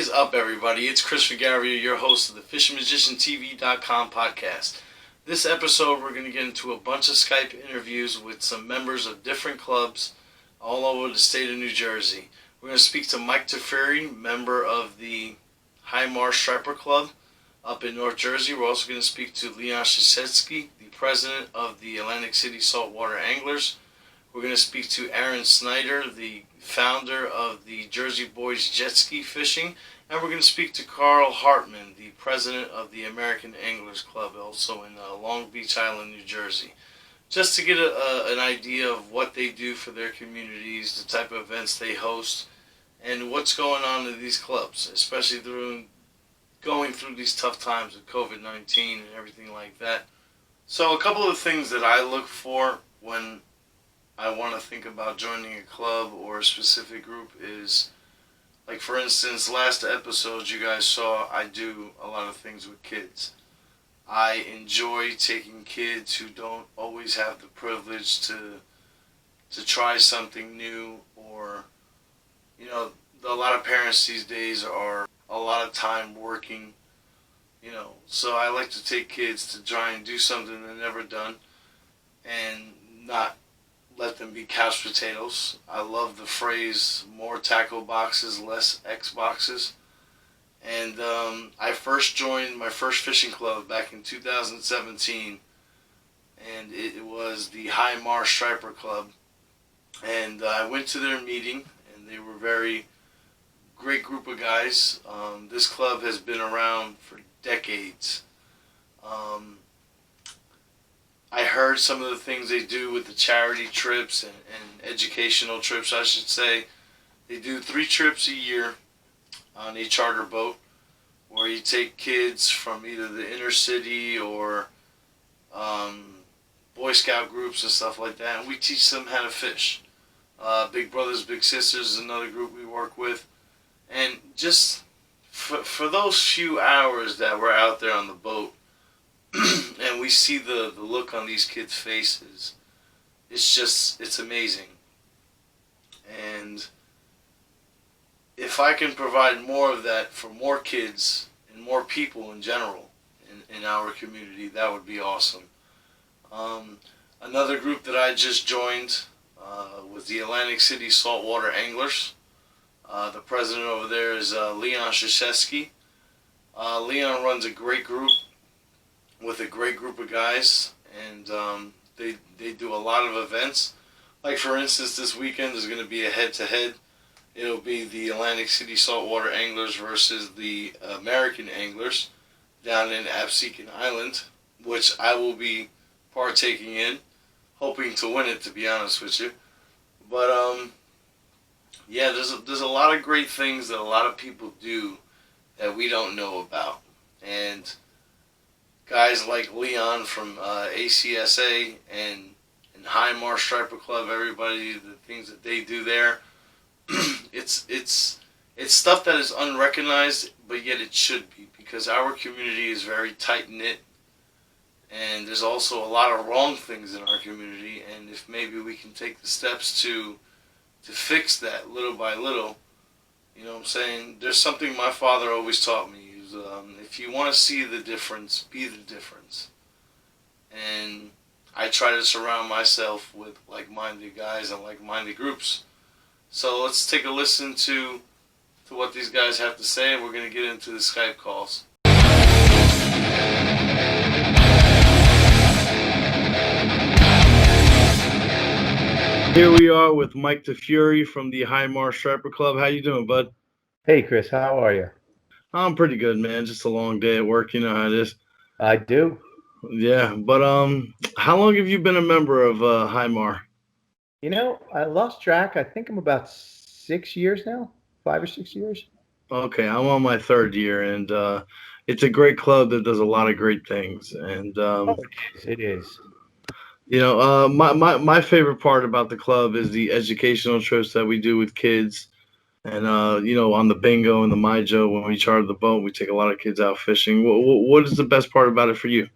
is up, everybody? It's Chris Figueroa, your host of the Fishin'MagicianTV.com podcast. This episode, we're going to get into a bunch of Skype interviews with some members of different clubs all over the state of New Jersey. We're going to speak to Mike Teferi, member of the Highmar Striper Club up in North Jersey. We're also going to speak to Leon Schuszewski, the president of the Atlantic City Saltwater Anglers. We're going to speak to Aaron Snyder, the founder of the Jersey Boys Jet Ski Fishing. And we're going to speak to Carl Hartman, the president of the American Anglers Club, also in Long Beach Island, New Jersey. Just to get an idea of what they do for their communities, the type of events they host, and what's going on in these clubs, especially going through these tough times of COVID-19 and everything like that. So a couple of things that I look for when I want to think about joining a club or a specific group is, like, for instance, last episode you guys saw, I do a lot of things with kids. I enjoy taking kids who don't always have the privilege to try something new, or, you know, a lot of parents these days are a lot of time working, so I like to take kids to try and do something they've never done and not let them be couch potatoes. I love the phrase, more tackle boxes, less X boxes. And I first joined my first fishing club back in 2017, and it was the Highmar Striper Club. And I went to their meeting, and they were very great group of guys. This club has been around for decades. I heard some of the things they do with the charity trips and educational trips, I should say. They do 3 trips a year on a charter boat, where you take kids from either the inner city or Boy Scout groups and stuff like that, and we teach them how to fish. Big Brothers Big Sisters is another group we work with. And just for those few hours that we're out there on the boat, and we see the look on these kids' faces, it's amazing. And if I can provide more of that for more kids and more people in general in our community, that would be awesome. Another group that I just joined was the Atlantic City Saltwater Anglers. The president over there is Leon Schuszewski. Leon runs a great group with a great group of guys, and they do a lot of events. Like, for instance, this weekend is going to be a head-to-head. It'll be the Atlantic City Saltwater Anglers versus the American Anglers down in Absecon Island, which I will be partaking in, hoping to win it, to be honest with you. But yeah, there's a lot of great things that a lot of people do that we don't know about, and guys like Leon from ACSA and Highmar Striper Club, everybody, the things that they do there, it's stuff that is unrecognized, but yet it should be, because our community is very tight-knit, and there's also a lot of wrong things in our community, and if maybe we can take the steps to fix that little by little, you know what I'm saying? There's something my father always taught me. If you want to see the difference, be the difference. And I try to surround myself with like-minded guys and like-minded groups. So let's take a listen to what these guys have to say, and we're going to get into the Skype calls. Here we are with Mike Teferi from the Highmar Striper Club. How you doing, bud? Hey, Chris. How are you? I'm pretty good, man. Just a long day at work. You know how it is. I do. Yeah, but how long have you been a member of Highmar? I lost track. I think I'm about 6 years now, 5 or 6 years. Okay, I'm on my 3rd year, and it's a great club that does a lot of great things. And It is. My favorite part about the club is the educational trips that we do with kids. And, on the bingo and the Mijo, when we charter the boat, we take a lot of kids out fishing. What is the best part about it for you?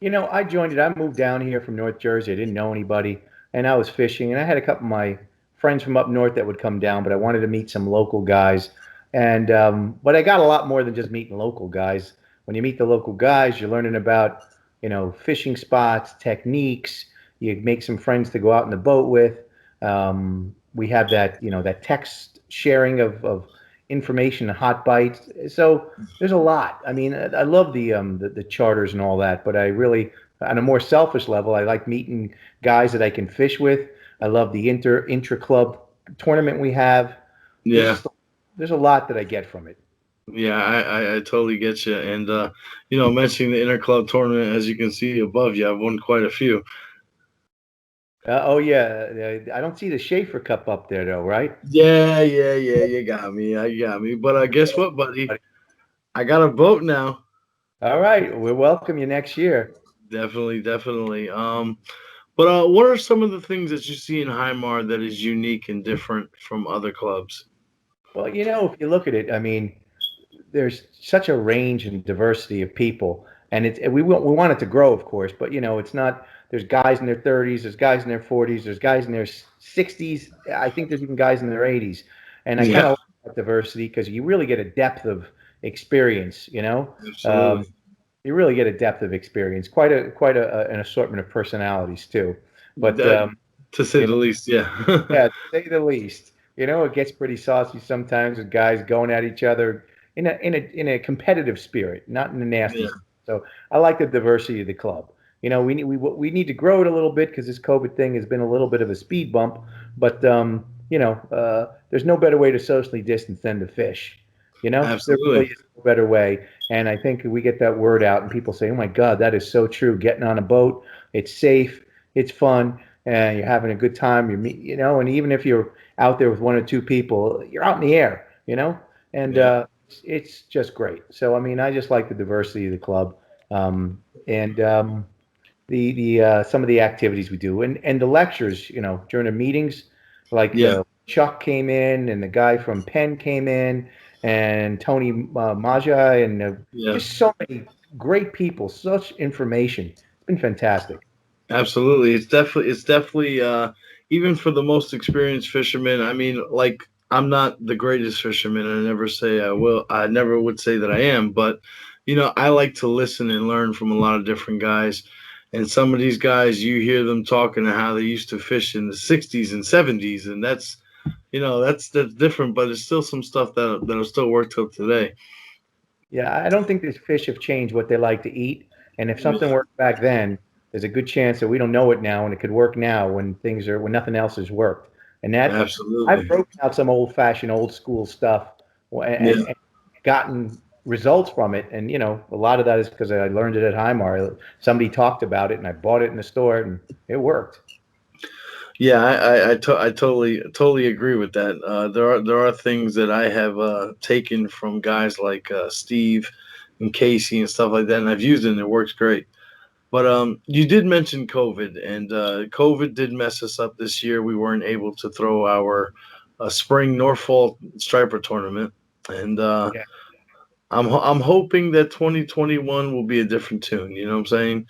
I joined it. I moved down here from North Jersey. I didn't know anybody, and I was fishing. And I had a couple of my friends from up north that would come down, but I wanted to meet some local guys. And but I got a lot more than just meeting local guys. When you meet the local guys, you're learning about, fishing spots, techniques. You make some friends to go out in the boat with. We have that, that text sharing of information, hot bites. So there's a lot. I mean, I love the charters and all that, but I really, on a more selfish level, I like meeting guys that I can fish with. I love the intra club tournament we have. There's Yeah. just there's a lot that I get from it. Yeah, I totally get you. And mentioning the interclub tournament, as you can see above you, I've won quite a few. Oh yeah, I don't see the Schaefer Cup up there though, right? Yeah. You got me. You got me. But guess what, buddy? I got a boat now. All right, we'll welcome you next year. Definitely, definitely. But what are some of the things that you see in Highmar that is unique and different from other clubs? Well, if you look at it, I mean, there's such a range and diversity of people, and we want it to grow, of course, but it's not. There's guys in their 30s, there's guys in their 40s, there's guys in their 60s. I think there's even guys in their 80s, and I kind Yeah, of like that diversity because you really get a depth of experience. absolutely. You really get a depth of experience, an assortment of personalities too. But That, to say you the know, least, yeah. yeah, to say the least. It gets pretty saucy sometimes with guys going at each other in a competitive spirit, not in a nasty. Yeah, So I like the diversity of the club. We need to grow it a little bit because this COVID thing has been a little bit of a speed bump. But there's no better way to socially distance than to fish. There really absolutely. is no better way. And I think we get that word out, and people say, "Oh my God, that is so true." Getting on a boat, it's safe, it's fun, and you're having a good time. And even if you're out there with one or two people, you're out in the air. And Yeah, it's just great. So I mean, I just like the diversity of the club, and the some of the activities we do, and the lectures. During the meetings, like yeah, Chuck came in, and the guy from Penn came in, and Tony Maja, and yeah. just so many great people, such information. It's been fantastic. Absolutely. It's definitely even for the most experienced fisherman, I mean, like I'm not the greatest fisherman and I never would say that I am, but I like to listen and learn from a lot of different guys. And some of these guys you hear them talking and how they used to fish in the 60s and 70s, and that's different, but it's still some stuff that'll still work till today. Yeah, I don't think these fish have changed what they like to eat. And if something worked back then, there's a good chance that we don't know it now, and it could work now when nothing else has worked. And that I've Absolutely. broken out some old-fashioned, old-school stuff, Yeah. and gotten results from it. And a lot of that is because I learned it at Highmar. Somebody talked about it, and I bought it in the store, and it worked. Yeah, I totally agree with that. There are things that I have taken from guys like Steve and Casey and stuff like that, and I've used it and it works great. But you did mention COVID, and COVID did mess us up this year. We weren't able to throw our spring nor fall striper tournament, and Yeah, I'm hoping that 2021 will be a different tune. You know what I'm saying?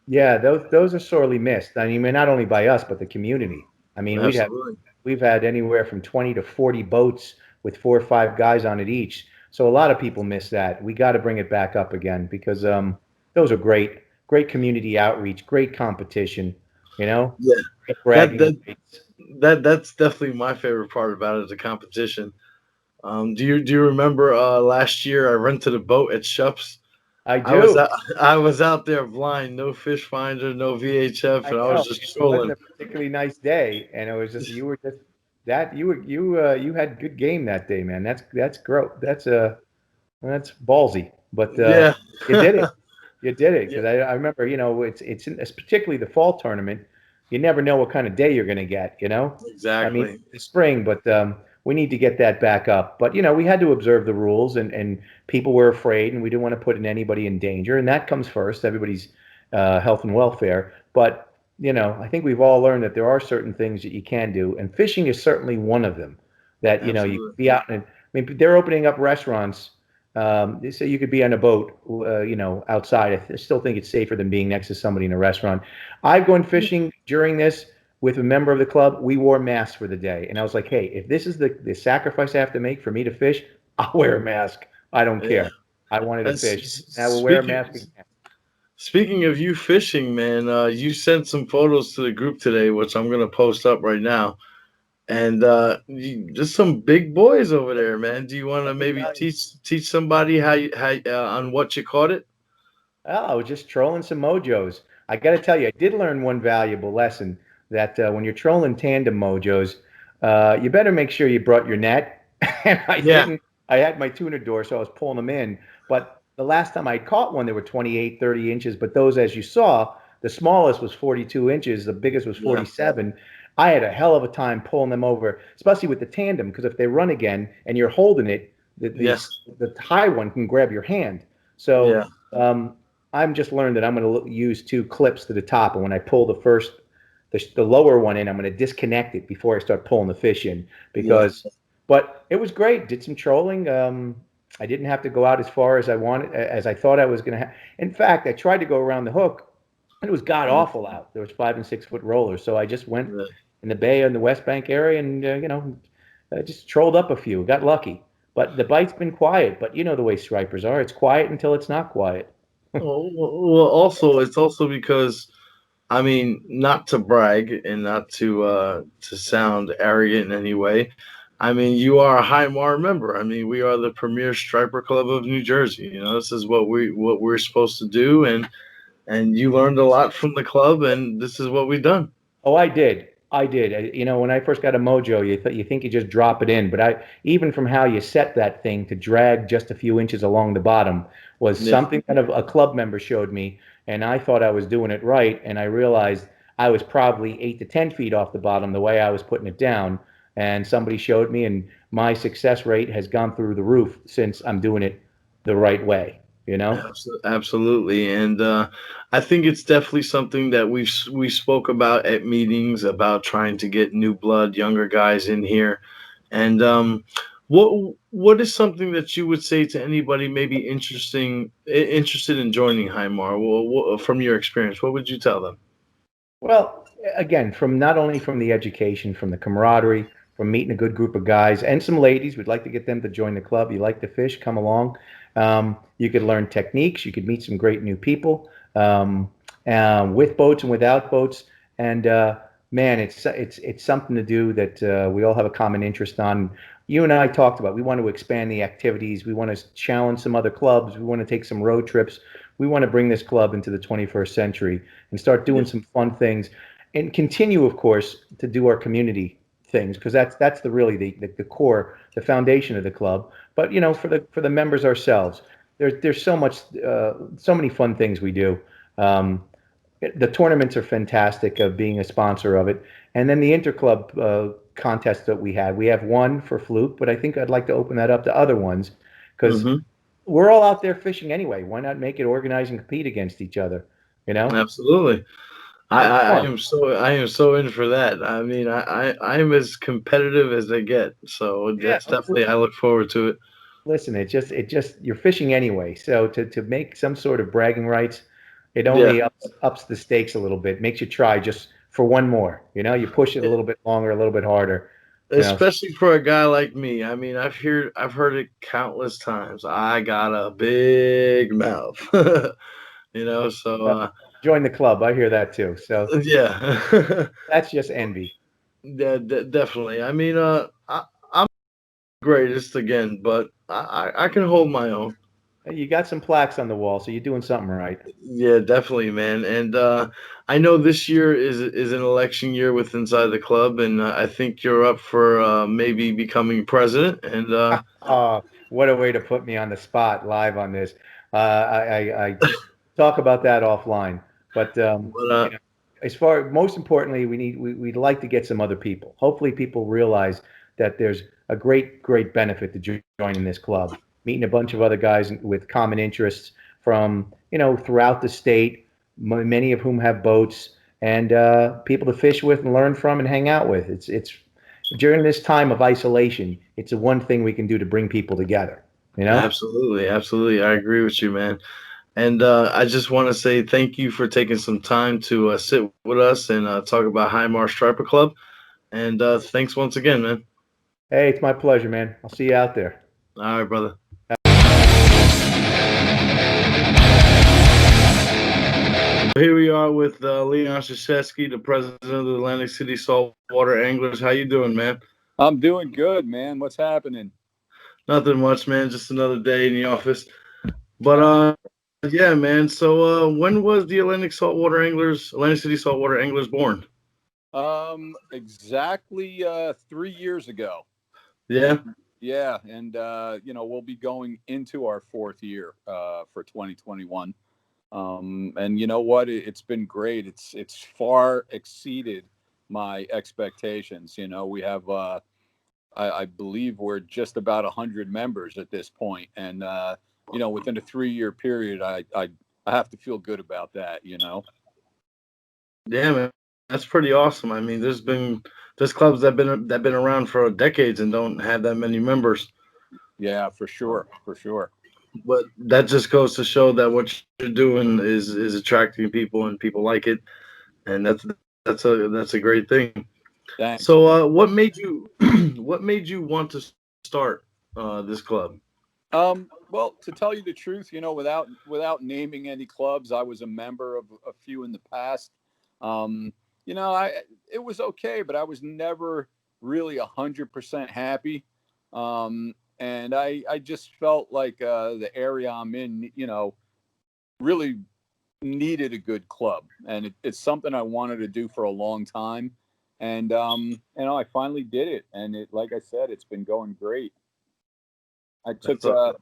yeah, those are sorely missed. I mean, not only by us, but the community. I mean, Absolutely. we've had anywhere from 20 to 40 boats with 4 or 5 guys on it each. So a lot of people miss that. We got to bring it back up again because those are great community outreach, great competition, you know, Yeah, great that bragging that rights. that's definitely my favorite part about it, the competition. Do you remember last year I rented a boat at Schups? I I was do. out I was out there blind, no fish finder, no VHF, I and I was know. just It wasn't trolling. a particularly nice day, and it was just you were just that you had good game that day, man. That's gross. That's ballsy, but Yeah. you did it. You did it Yeah, because I remember, it's particularly the fall tournament. You never know what kind of day you're going to get. I mean, exactly. the spring, but we need to get that back up. But we had to observe the rules, and people were afraid, and we didn't want to put anybody in danger, and that comes first. Everybody's health and welfare. But I think we've all learned that there are certain things that you can do, and fishing is certainly one of them. That you can Absolutely. be out and I mean, they're opening up restaurants. They say you could be on a boat, outside. I still think it's safer than being next to somebody in a restaurant. I've gone fishing during this with a member of the club. We wore masks for the day, and I was like, "Hey, if this is the sacrifice I have to make for me to fish, I'll wear a mask. I don't Yeah. care. I wanted to And fish. I will wear a mask again. speaking of you fishing, man, you sent some photos to the group today, which I'm gonna post up right now. And just some big boys over there, man. Do you want to Let me maybe tell you. teach somebody how on what you caught it? Oh, I was just trolling some mojos. I got to tell you, I did learn one valuable lesson that when you're trolling tandem mojos, you better make sure you brought your net. And I Yeah. didn't. I had my tuna door, so I was pulling them in. But the last time I caught one, they were 28, 30 inches. But those, as you saw, the smallest was 42 inches, the biggest was Yeah. 47. I had a hell of a time pulling them over, especially with the tandem, because if they run again and you're holding it, Yes. the high one can grab your hand. So Yeah. I'm just learned that I'm going to use two clips to the top, and when I pull the lower one in, I'm going to disconnect it before I start pulling the fish in. Yeah. Because, but it was great. Did some trolling. I didn't have to go out as far as I thought I was going to have. In fact, I tried to go around the hook, and it was god awful out. There was 5 and 6 foot rollers, so I just went Yeah. in the bay on the West Bank area, and just trolled up a few. Got lucky, but the bite's been quiet. But you know the way stripers are. It's quiet until it's not quiet. Well, also it's also because I mean, not to brag and not to sound arrogant in any way. I mean, you are a Highmar member. I mean, we are the premier striper club of New Jersey. You know, this is what we're supposed to do, and you learned a lot from the club, and this is what we've done. Oh, I did. I did. When I first got a Mojo, you think you just drop it in, but I even from how you set that thing to drag just a few inches along the bottom was Yeah, something that a club member showed me, and I thought I was doing it right, and I realized I was probably 8 to 10 feet off the bottom the way I was putting it down, and somebody showed me, and my success rate has gone through the roof since I'm doing it the right way. You know? absolutely, and I think it's definitely something that we spoke about at meetings about trying to get new blood, younger guys in here, and what is something that you would say to anybody maybe interested in joining Highmar? From your experience, what would you tell them? Well, again, from not only from the education, from the camaraderie, from meeting a good group of guys and some ladies, we'd like to get them to join the club. You like to fish, come along. You could learn techniques. You could meet some great new people with boats and without boats. And man, it's something to do that we all have a common interest on. You and I talked about. We want to expand the activities. We want to challenge some other clubs. We want to take some road trips. We want to bring this club into the 21st century and start doing some fun things and continue, of course, to do our community things because that's the core, the foundation of the club. But for the members ourselves, there's so many fun things we do. Um, the tournaments are fantastic of being a sponsor of it, and then the interclub contest that we have one for fluke, but I think I'd like to open that up to other ones because Hmm. we're all out there fishing anyway. Why not make it organized and compete against each other? You know, Absolutely. it's fun. I am so in for that. I mean, I'm as competitive as they get. So Yeah. that's definitely I look forward to it. Listen, it just you're fishing anyway. So to make some sort of bragging rights, it Yeah, only ups the stakes a little bit, makes you try just for one more. You push it a little bit longer, a little bit harder. You know, especially for a guy like me. I mean, I've heard it countless times. I got a big mouth. So uh, join the club. I hear that too. So yeah. that's just envy. Yeah, definitely. I mean, I'm the greatest again, but I can hold my own. You got some plaques on the wall, so you're doing something right. Yeah, definitely, man. And I know this year is an election year with inside the club, and I think you're up for maybe becoming president. And Oh, what a way to put me on the spot live on this. I talk about that offline. But but as far most importantly, we'd like to get some other people. Hopefully, people realize that there's a great benefit to joining this club, meeting a bunch of other guys with common interests from throughout the state, many of whom have boats, and people to fish with and learn from and hang out with. It's during this time of isolation, it's the one thing we can do to bring people together. You know? absolutely, absolutely, I agree with you, man. And I just want to say thank you for taking some time to sit with us and talk about Highmar Striper Club. And thanks once again, man. Hey, it's my pleasure, man. I'll see you out there. All right, brother. Here we are with Leon Schuszewski, the president of the Atlantic City Saltwater Anglers. How you doing, man? I'm doing good, man. What's happening? Nothing much, man. Just another day in the office. But yeah, man. So when was the Atlantic City Saltwater Anglers born? Exactly 3 years ago. Yeah. Yeah, and we'll be going into our fourth year for 2021. And you know what? It's been great. It's far exceeded my expectations. We have I believe we're just about 100 members at this point, and within a 3-year period, I have to feel good about that. Yeah, man. That's pretty awesome. I mean, there's clubs that been around for decades and don't have that many members. Yeah, for sure, for sure. But that just goes to show that what you're doing is attracting people and people like it, and that's a great thing. Thanks. So, what made you what made you want to start this club? Well, to tell you the truth, without naming any clubs, I was a member of a few in the past. Um, I it was okay, but I was never really 100% happy. And I just felt like the area I'm in, really needed a good club, and it's something I wanted to do for a long time. And I finally did it, and like I said, it's been going great. I took That's a,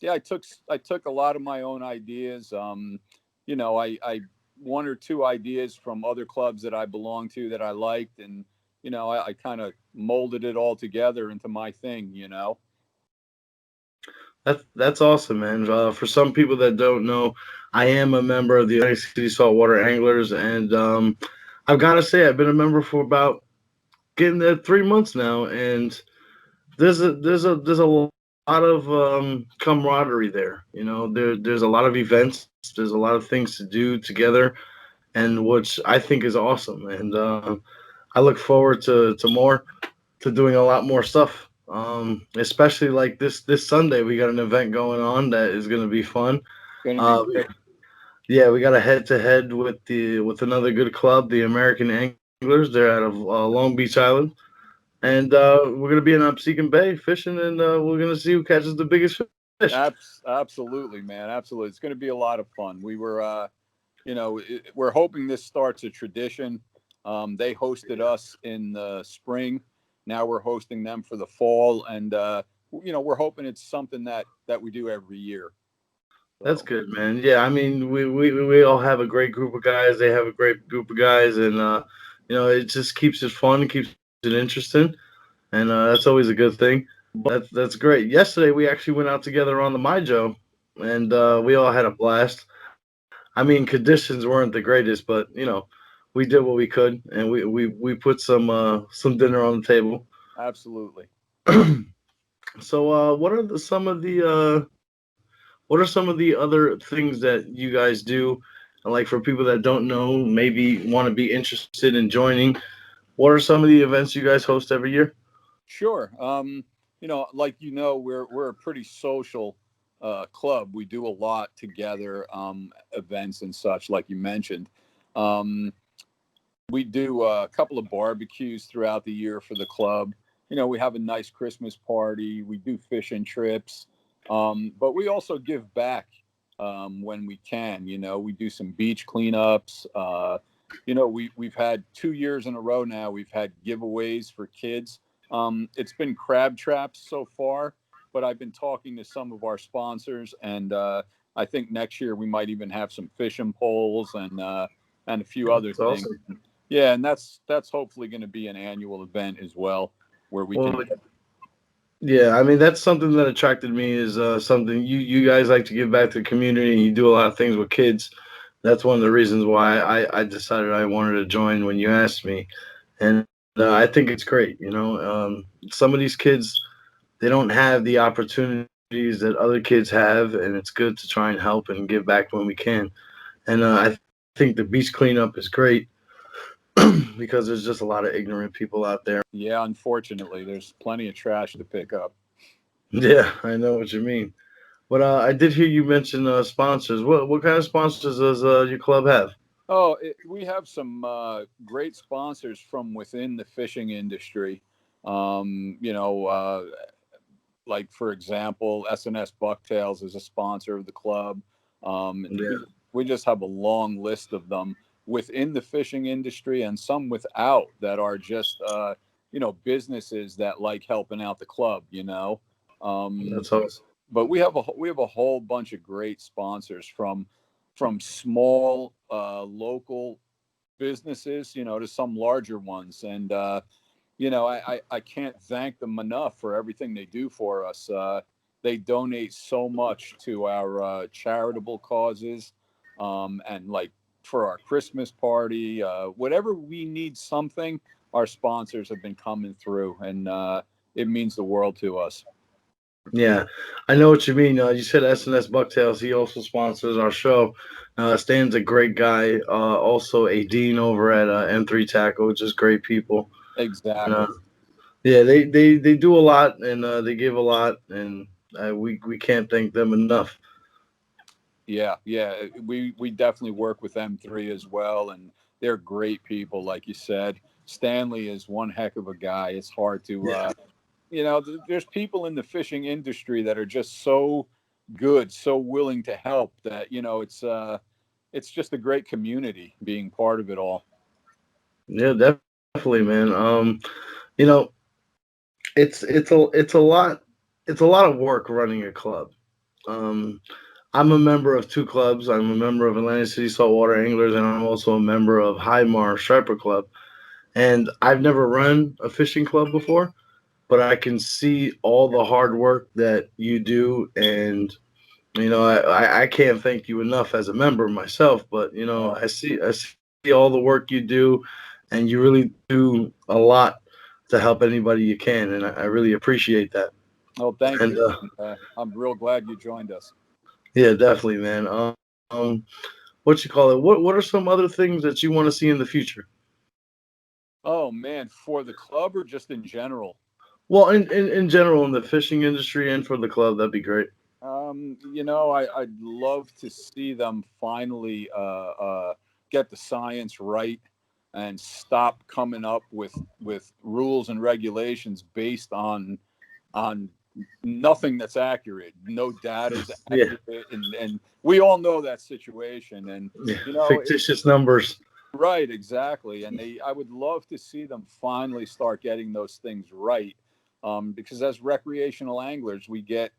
Yeah, I took a lot of my own ideas. I one or two ideas from other clubs that I belong to that I liked, and I kind of molded it all together into my thing. that's awesome, man. For some people that don't know, I am a member of the Atlantic City Saltwater Anglers, and I've got to say I've been a member for about getting there 3 months now, and there's a lot of camaraderie there. There's a lot of events. There's a lot of things to do together, and which I think is awesome. And I look forward to more to doing a lot more stuff. Especially like this Sunday, we got an event going on that is going to be fun. Going to be Uh, great. yeah, we got a head to head with another good club, the American Anglers. They're out of Long Beach Island, and we're gonna be in Obsequion Bay fishing, and we're gonna see who catches the biggest fish. Absolutely, man. Absolutely, it's going to be a lot of fun. We're hoping this starts a tradition. They hosted us in the spring. Now we're hosting them for the fall, and we're hoping it's something that we do every year. That's So good, man. Yeah, I mean, we all have a great group of guys. They have a great group of guys, and it just keeps it fun, keeps it interesting, and that's always a good thing. That's great. Yesterday we actually went out together on the My Joe, and we all had a blast. I mean, conditions weren't the greatest, but we did what we could, and we put some dinner on the table. absolutely. So, what are some of the other things that you guys do? Like for people that don't know, maybe want to be interested in joining, what are some of the events you guys host every year? Sure. We're a pretty social club. We do a lot together, events and such, like you mentioned. Um, we do a couple of barbecues throughout the year for the club. We have a nice Christmas party. We do fishing trips, but we also give back when we can. We do some beach cleanups. We've had 2 years in a row now. We've had giveaways for kids. It's been crab traps so far, but I've been talking to some of our sponsors, and I think next year we might even have some fishing poles and a few other It's things. awesome. Yeah, and that's hopefully going to be an annual event as well, where we Well, can. yeah, I mean that's something that attracted me is something you guys like to give back to the community. And you do a lot of things with kids. That's one of the reasons why I decided I wanted to join when you asked me, and I think it's great. Some of these kids they don't have the opportunities that other kids have, and it's good to try and help and give back when we can. And I think the beach cleanup is great because there's just a lot of ignorant people out there. Yeah, unfortunately, there's plenty of trash to pick up. Yeah, I know what you mean. But I did hear you mention sponsors. What kind of sponsors does your club have? Oh, we have some great sponsors from within the fishing industry. You know, like for example, SNS Bucktails is a sponsor of the club. And Yeah, we just have a long list of them within the fishing industry and some without that are just businesses that like helping out the club. Um, that's awesome. but we have a whole bunch of great sponsors from small local businesses, to some larger ones. And I can't thank them enough for everything they do for us. They donate so much to our charitable causes, and like for our Christmas party, whatever we need something, our sponsors have been coming through, and it means the world to us. Yeah, I know what you mean. You said SNS Bucktails. He also sponsors our show. Stan's a great guy. Also a dean over at M3 Tackle, just great people. And, Exactly. yeah, they do a lot and they give a lot, and we can't thank them enough. Yeah, yeah, we definitely work with M3 as well, and they're great people, like you said. Stanley is one heck of a guy. It's hard to, Yeah, there's people in the fishing industry that are just so good, so willing to help that it's just a great community being part of it all. yeah, definitely, man. You know, it's a lot of work running a club. Um, I'm a member of two clubs. I'm a member of Atlantic City Saltwater Anglers, and I'm also a member of Highmar Striper Club. And I've never run a fishing club before, but I can see all the hard work that you do, and I can't thank you enough as a member myself. But Oh, I see all the work you do, and you really do a lot to help anybody you can, and I really appreciate that. oh, thank And you. I'm real glad you joined us. yeah, definitely, man. Um, what you call it? What are some other things that you want to see in the future? Oh man, for the club or just in general? Well, in general, in the fishing industry and for the club, that'd be great. I'd love to see them finally get the science right and stop coming up with rules and regulations based on nothing that's accurate. No data is Yeah, accurate, and we all know that situation. And yeah. it's Fictitious numbers. right, exactly. And I would love to see them finally start getting those things right, because as recreational anglers, we get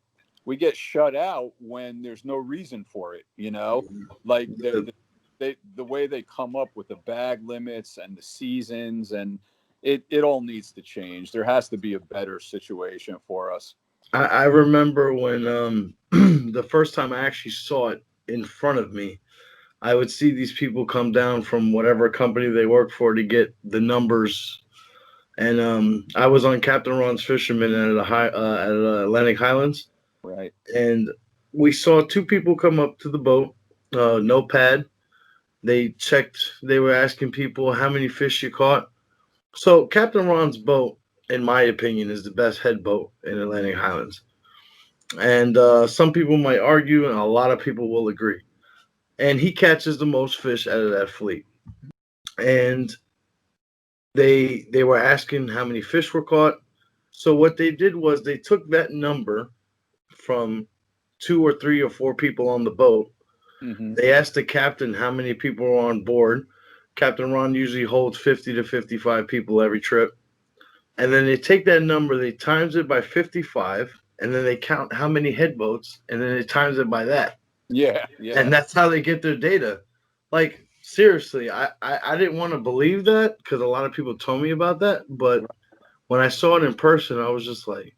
shut out when there's no reason for it. Like the way they come up with the bag limits and the seasons, and it all needs to change. There has to be a better situation for us. I remember when the first time I actually saw it in front of me, I would see these people come down from whatever company they work for to get the numbers. And I was on Captain Ron's Fisherman at Atlantic Highlands, Right. and we saw two people come up to the boat, no pad. They checked. They were asking people how many fish you caught. So Captain Ron's boat, in my opinion, is the best head boat in Atlantic Highlands. And some people might argue, and a lot of people will agree. And he catches the most fish out of that fleet. And they were asking how many fish were caught. So what they did was they took that number from two or three or four people on the boat. Hmm. They asked the captain how many people were on board. Captain Ron usually holds 50 to 55 people every trip. And then they take that number, they times it by 55, and then they count how many head boats, and then they times it by that. Yeah. Yeah. And that's how they get their data. Like, seriously, I didn't want to believe that because a lot of people told me about that. But when I saw it in person, I was just like,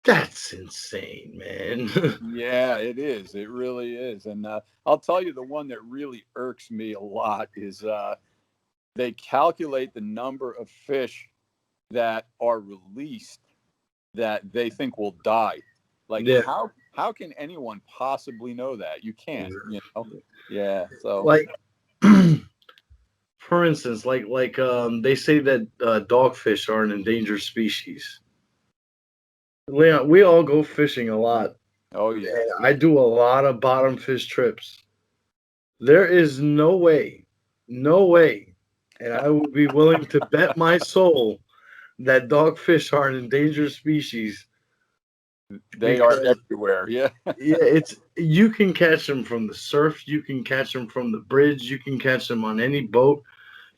that's insane, man. Yeah, it is. It really is. And I'll tell you, the one that really irks me a lot is they calculate the number of fish that are released that they think will die. Like Yeah. how can anyone possibly know that? You can't, Yeah. So Like, for instance, they say that dogfish are an endangered species. Leon, we all go fishing a lot. Oh yeah. And I do a lot of bottom fish trips. There is no way, and I would be willing to bet my soul that dogfish are an endangered species. They are Because everywhere. Yeah. yeah, it's you can catch them from the surf, you can catch them from the bridge, you can catch them on any boat.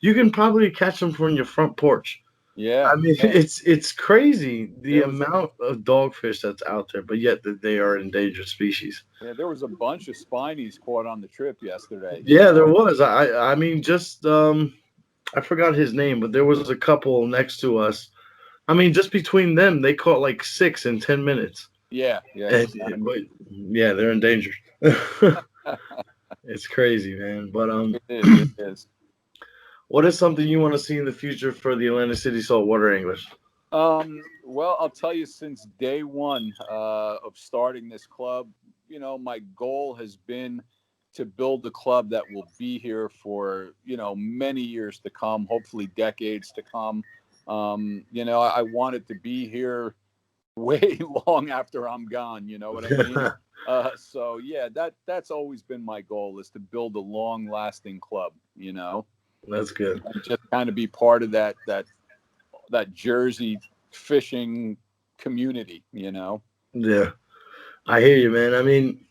You can probably catch them from your front porch. Yeah. I mean, Yeah. it's crazy the There was amount of dogfish that's out there, but yet that they are endangered species. there was a bunch of spinies caught on the trip yesterday. Yeah, there was. I mean, just I forgot his name, but there was a couple next to us. I mean, just between them, they caught like 6 in 10 minutes. Yeah. Yeah. And, Exactly. but yeah, they're endangered. It's crazy, man. But It is. It is. what is something you want to see in the future for the Atlantic City Saltwater English? Well, I'll tell you, since day one of starting this club, my goal has been to build a club that will be here for, many years to come, hopefully decades to come. I want it to be here way long after I'm gone. You know what I mean? So yeah, that's always been my goal, is to build a long lasting club, That's good. and just kind of be part of that Jersey fishing community, Yeah, I hear you, man. I mean,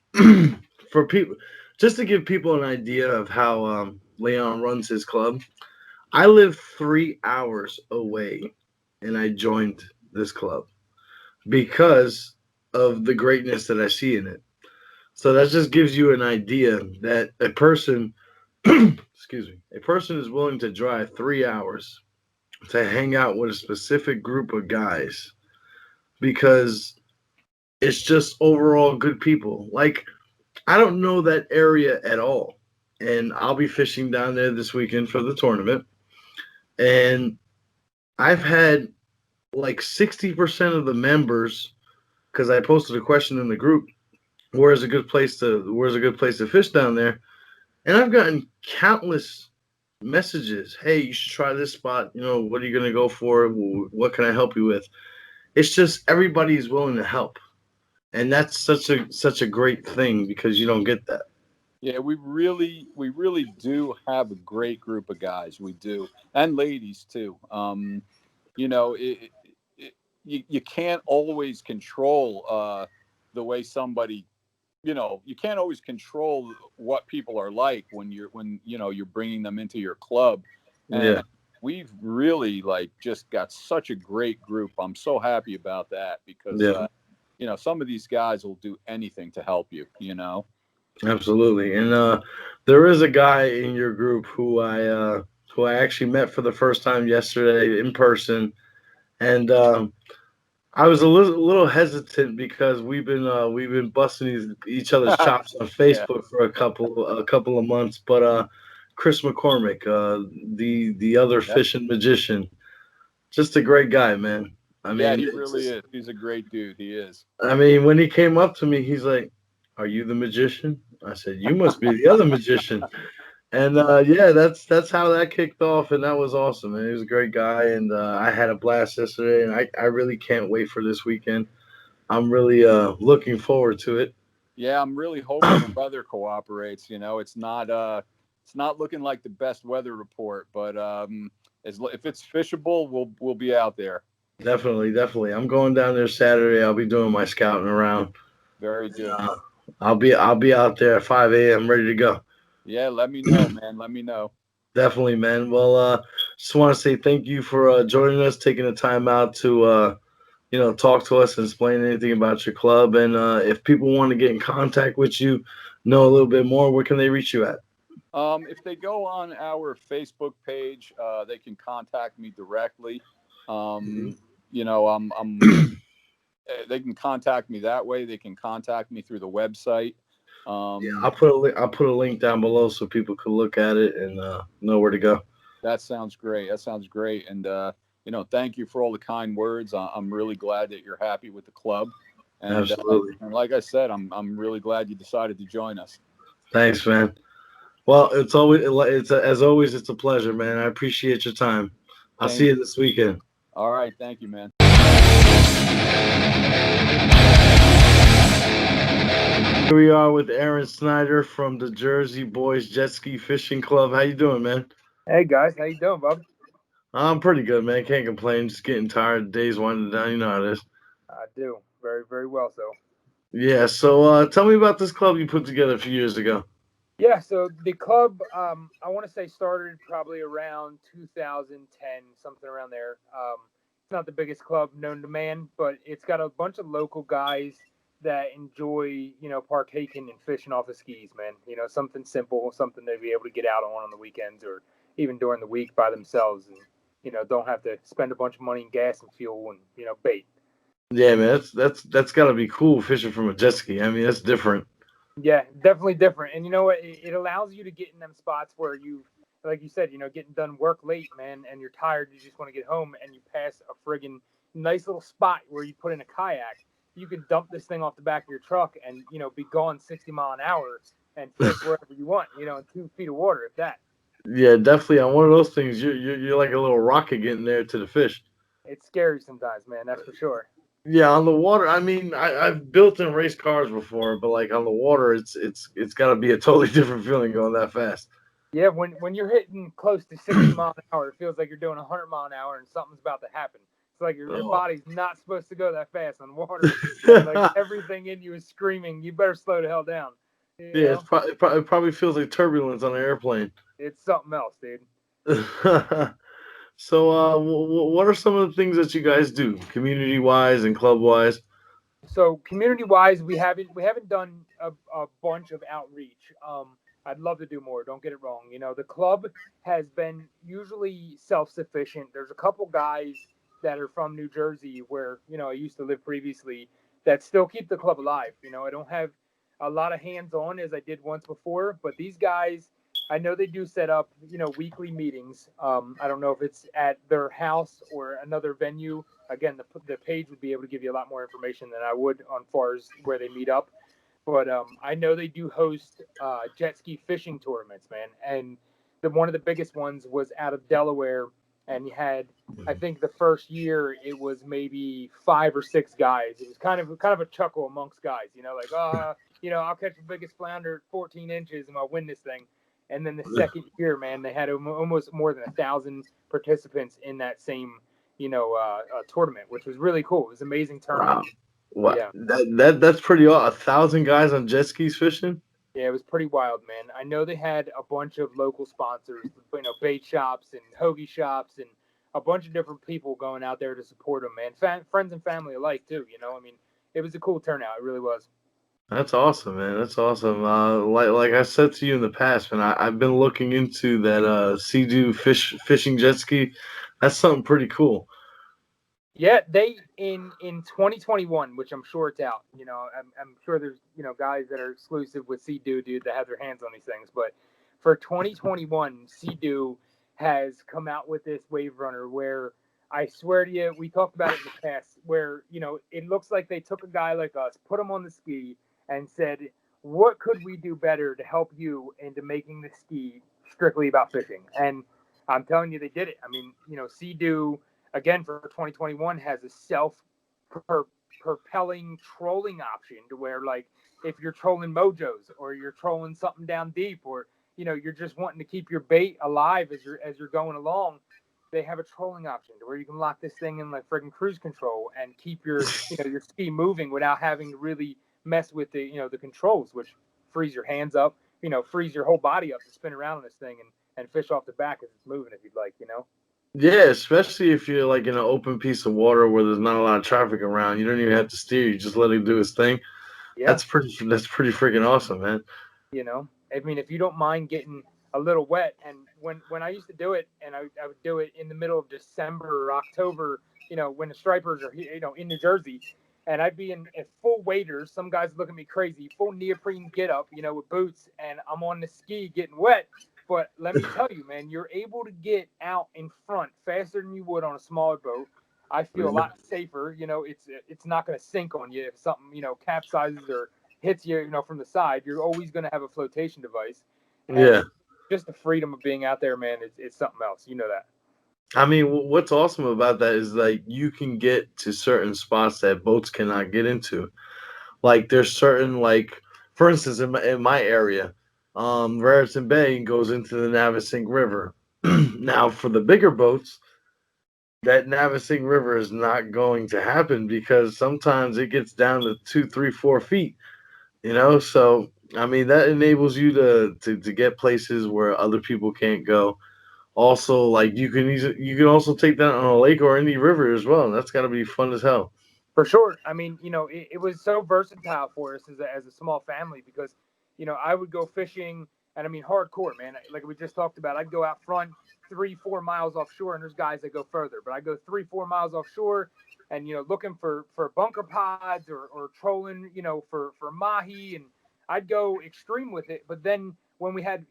for people, just to give people an idea of how Leon runs his club, I live 3 hours away, and I joined this club because of the greatness that I see in it. So that just gives you an idea that a person, excuse me, a person is willing to drive 3 hours to hang out with a specific group of guys because it's just overall good people. Like, I don't know that area at all. And I'll be fishing down there this weekend for the tournament. And I've had like 60% of the members, because I posted a question in the group, where's a good place to fish down there? And I've gotten countless messages. Hey, you should try this spot. What are you gonna go for? What can I help you with? It's just everybody's willing to help. And that's such a great thing because you don't get that. Yeah, we really do have a great group of guys. We do, and ladies too. You know, you can't always control the way somebody. You can't always control what people are like when you're bringing them into your club. And Yeah, we've really just got such a great group. I'm so happy about that because yeah, some of these guys will do anything to help you. absolutely. And there is a guy in your group who I actually met for the first time yesterday in person, and I was a little hesitant because we've been busting each other's chops on Yeah. Facebook for a couple of months. But Chris McCormick, the other Yep. fishing magician, just a great guy, man. I Yeah, mean, he really is. He's a great dude. He is. when he came up to me, he's like, "Are you the magician?" I said, "You must be the other magician." And yeah, that's how that kicked off, and that was awesome. And he was a great guy, and I had a blast yesterday, and I really can't wait for this weekend. I'm really looking forward to it. Yeah, I'm really hoping the weather cooperates. It's not looking like the best weather report, but if it's fishable, we'll be out there. Definitely, definitely. I'm going down there Saturday. I'll be doing my scouting around. Very good. I'll be out there at 5 a.m. ready to go. Yeah, let me know, man. Let me know. Definitely, man. Well, just want to say thank you for joining us, taking the time out to talk to us and explain anything about your club. And if people want to get in contact with you, know a little bit more, where can they reach you at? If they go on our Facebook page, they can contact me directly. Mhm. I'm they can contact me that way. They can contact me through the website. Yeah, I'll put a link down below so people can look at it and know where to go. That sounds great. That sounds great. And thank you for all the kind words. I'm really glad that you're happy with the club. And, Absolutely. and like I said, I'm really glad you decided to join us. Thanks, man. Well, as always, it's a pleasure, man. I appreciate your time. I'll Thank see you. you this weekend. All right. Thank you, man. Here we are with Aaron Snyder from the Jersey Boys Jet Ski Fishing Club. How you doing, man? Hey guys, how you doing, bub? I'm pretty good, man. Can't complain. Just getting tired. Days winding down. You know how it is. I do very, very well. So Yeah. So tell me about this club you put together a few years ago. yeah, so the club, I want to say started probably around 2010, something around there. It's not the biggest club known to man, but it's got a bunch of local guys that enjoy, partaking and fishing off of skis, man. Something simple, something they'd be able to get out on the weekends or even during the week by themselves, and don't have to spend a bunch of money in gas and fuel and bait. Yeah, man. That's got to be cool fishing from a jet ski. I mean, that's different. Yeah, definitely different. And you know what? It allows you to get in them spots where you, like you said, getting done work late, man, and you're tired. You just want to get home, and you pass a friggin' nice little spot where you put in a kayak. You can dump this thing off the back of your truck and be gone 60 mile an hour and fish wherever you want. In 2 feet of water, if that. Yeah, definitely. On one of those things, you're like a little rocket getting there to the fish. It's scary sometimes, man. That's for sure. Yeah, on the water. I mean, I've built and raced cars before, but like on the water, it's got to be a totally different feeling going that fast. Yeah, when you're hitting close to 60 mile an hour, it feels like you're doing 100 mile an hour and something's about to happen. It's like your body's not supposed to go that fast on water. And like everything in you is screaming, you better slow the hell down. Yeah, it probably feels like turbulence on an airplane. It's something else, dude. So, what are some of the things that you guys do, community-wise and club-wise? So community-wise, we haven't done a bunch of outreach. I'd love to do more. Don't get it wrong. The club has been usually self-sufficient. There's a couple guys that are from New Jersey where, I used to live previously that still keep the club alive. I don't have a lot of hands-on as I did once before, but these guys, I know they do set up, weekly meetings. I don't know if it's at their house or another venue. Again, the page would be able to give you a lot more information than I would on far as where they meet up. But I know they do host jet ski fishing tournaments, man. And one of the biggest ones was out of Delaware. And you had, I think the first year it was maybe 5 or 6 guys. It was kind of a chuckle amongst guys, like, I'll catch the biggest flounder at 14 inches and I'll win this thing. And then the second year, man, they had almost more than 1,000 participants in that same, tournament, which was really cool. It was an amazing tournament. Wow. Yeah. That's pretty awesome. 1,000 guys on jet skis fishing? Yeah, it was pretty wild, man. I know they had a bunch of local sponsors, bait shops and hoagie shops and a bunch of different people going out there to support them, man. Friends and family alike, too, I mean, it was a cool turnout. It really was. That's awesome, man. That's awesome. Like I said to you in the past, man, I've been looking into that Sea-Doo fishing jet ski. That's something pretty cool. Yeah, they in 2021, which I'm sure it's out. I'm sure there's guys that are exclusive with Sea-Doo, dude, that have their hands on these things. But for 2021, Sea-Doo has come out with this wave runner where I swear to you, we talked about it in the past, where it looks like they took a guy like us, put him on the ski, and said, what could we do better to help you into making the ski strictly about fishing? And I'm telling you, they did it. I mean, Sea-Doo, again, for 2021, has a self-propelling trolling option to where, like, if you're trolling mojos or you're trolling something down deep or, you're just wanting to keep your bait alive as you're going along, they have a trolling option to where you can lock this thing in like friggin' cruise control and keep your, your ski moving without having to really mess with the, the controls, which frees your hands up, frees your whole body up to spin around on this thing and fish off the back as it's moving if you'd like, Yeah, especially if you're like in an open piece of water where there's not a lot of traffic around. You don't even have to steer. You just let him do his thing. Yeah. That's pretty freaking awesome, man. I mean, if you don't mind getting a little wet, and when I used to do it, and I would do it in the middle of December or October, when the stripers are, in New Jersey, and I'd be in full waders. Some guys look at me crazy, full neoprene get up, with boots, and I'm on the ski getting wet. But let me tell you, man, you're able to get out in front faster than you would on a smaller boat. I feel a lot safer. It's not going to sink on you if something, capsizes or hits you, from the side. You're always going to have a flotation device. And just the freedom of being out there, man, it's something else. You know that. I mean, what's awesome about that is like you can get to certain spots that boats cannot get into. Like there's certain like, for instance, in my area, Raritan Bay goes into the Navasink River. Now, for the bigger boats, that Navasink River is not going to happen because sometimes it gets down to 2, 3, 4 feet. So I mean that enables you to get places where other people can't go. Also, like you can also take that on a lake or any river as well. And that's got to be fun as hell. For sure. I mean, it was so versatile for us as a small family because, I would go fishing and I mean, hardcore, man. Like we just talked about, I'd go out front 3, 4 miles offshore and there's guys that go further, but I go 3, 4 miles offshore and, looking for bunker pods or trolling, for mahi. And I'd go extreme with it. But then when we had,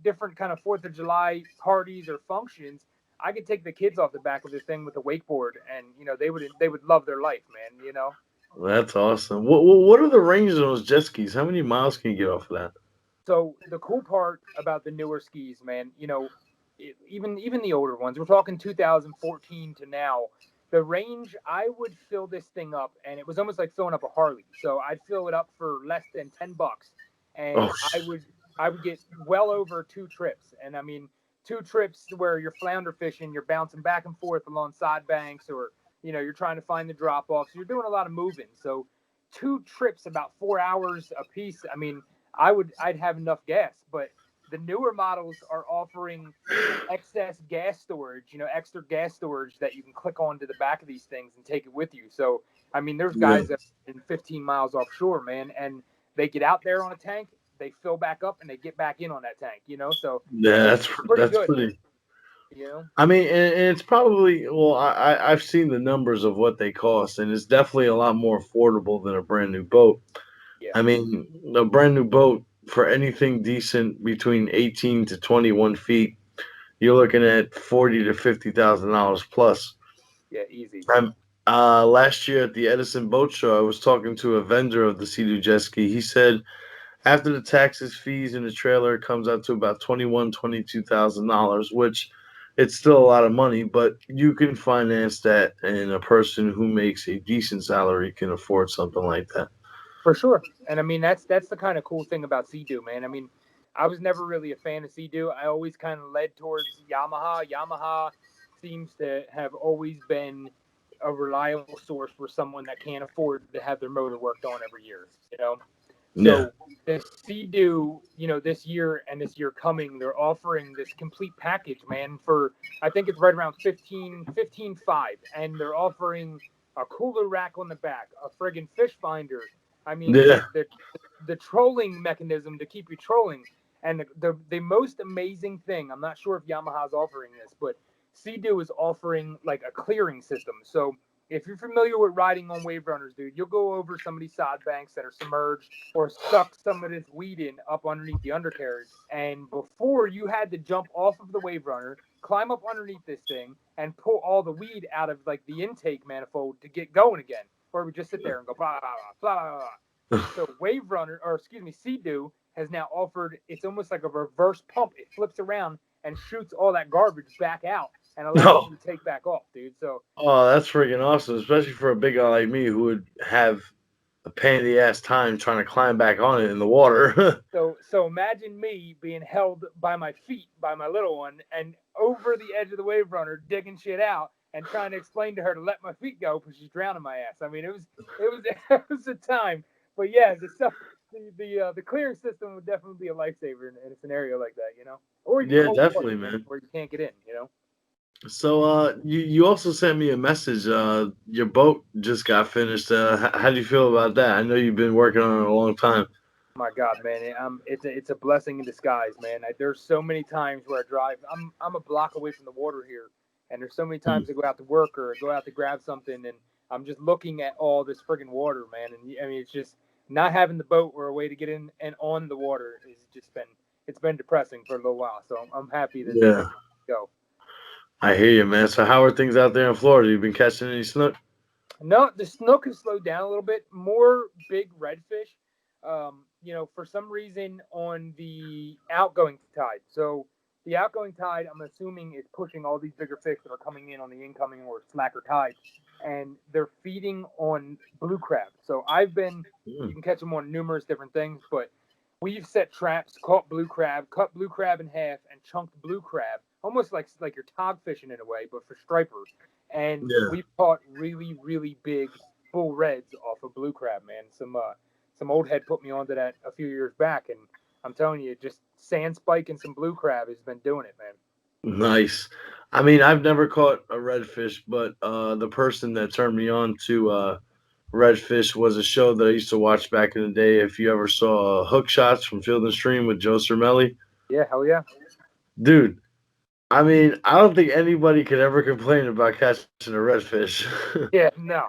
different kind of 4th of July parties or functions, I could take the kids off the back of this thing with a wakeboard, and they would love their life, man. That's awesome. What are the ranges on those jet skis? How many miles can you get off of that? So the cool part about the newer skis, man, even the older ones, we're talking 2014 to now. The range, I would fill this thing up, and it was almost like filling up a Harley. So I'd fill it up for less than $10, and Oh, I would get well over 2 trips. And I mean, 2 trips where you're flounder fishing, you're bouncing back and forth along side banks, or you're trying to find the drop offs. You're doing a lot of moving. So 2 trips, about 4 hours a piece. I mean, I'd have enough gas, but the newer models are offering excess gas storage, extra gas storage that you can click onto the back of these things and take it with you. So, I mean, there's yeah, guys that are in 15 miles offshore, man, and they get out there on a tank, they fill back up, and they get back in on that tank. So yeah. it's That's pretty that's good, pretty. you know. I mean, and it's probably well. I've seen the numbers of what they cost, and it's definitely a lot more affordable than a brand new boat. Yeah, I mean, a brand new boat for anything decent between 18 to 21 feet, you're looking at $40,000 to $50,000 plus. yeah, easy. I'm Last year at the Edison Boat Show, I was talking to a vendor of the Sea-Doo jet ski. He said after the taxes, fees, and the trailer, it comes out to about $22,000, which it's still a lot of money, but you can finance that, and a person who makes a decent salary can afford something like that. For sure. And I mean that's the kind of cool thing about Sea-Doo, man. I mean, I was never really a fan of Sea-Doo. I always kind of led towards Yamaha. Yamaha seems to have always been a reliable source for someone that can't afford to have their motor worked on every year. Yeah. So the Sea-Doo, this year and this year coming, they're offering this complete package, man, for I think it's right around 15.5, and they're offering a cooler rack on the back, a friggin' fish finder. I mean, Yeah. the trolling mechanism to keep you trolling. And the most amazing thing, I'm not sure if Yamaha's offering this, but Sea-Doo is offering like a clearing system. So if you're familiar with riding on wave runners, dude, you'll go over some of these side banks that are submerged or suck some of this weed in up underneath the undercarriage. And before you had to jump off of the wave runner, climb up underneath this thing, and pull all the weed out of like the intake manifold to get going again. Or we just sit there and go blah blah blah blah blah. So Wave Runner, or excuse me, Sea-Doo has now offered. It's almost like a reverse pump. It flips around and shoots all that garbage back out and allows No. you to take back off, dude. So Oh, that's freaking awesome, especially for a big guy like me who would have a pain in the ass time trying to climb back on it in the water. so imagine me being held by my feet by my little one and over the edge of the wave runner digging shit out and trying to explain to her to let my feet go because she's drowning my ass. I mean, it was it was a time. But yeah, the clearing system would definitely be a lifesaver in a scenario like that. Or even Yeah, cold water, definitely, man, man. where you can't get in. So, you also sent me a message. Your boat just got finished. How do you feel about that? I know you've been working on it a long time. My God, man, it's a blessing in disguise, man. There's so many times where I drive. I'm a block away from the water here, and there's so many Hmm. times I go out to work or go out to grab something, and I'm just looking at all this friggin' water, man. And I mean, it's just not having the boat or a way to get in and on the water is just been depressing for a little while. So I'm happy that Yeah, I can go. I hear you, man. So, how are things out there in Florida? You been catching any snook? No, the snook has slowed down a little bit. More big redfish, for some reason on the outgoing tide. So the outgoing tide, I'm assuming, is pushing all these bigger fish that are coming in on the incoming or slacker tide, and they're feeding on blue crab. So you can catch them on numerous different things, but we've set traps, caught blue crab, cut blue crab in half, and chunked blue crab, almost like you're tog fishing in a way, but for striper. And Yeah. we've caught really, really big bull reds off of blue crab, man. Some old head put me onto that a few years back, and I'm telling you, just sand spike and some blue crab has been doing it, man. Nice. I mean, I've never caught a redfish, but the person that turned me on to redfish was a show that I used to watch back in the day. If you ever saw Hook Shots from Field and Stream with Joe Cermelli, Yeah, hell yeah. dude. I mean, I don't think anybody could ever complain about catching a redfish. Yeah, no.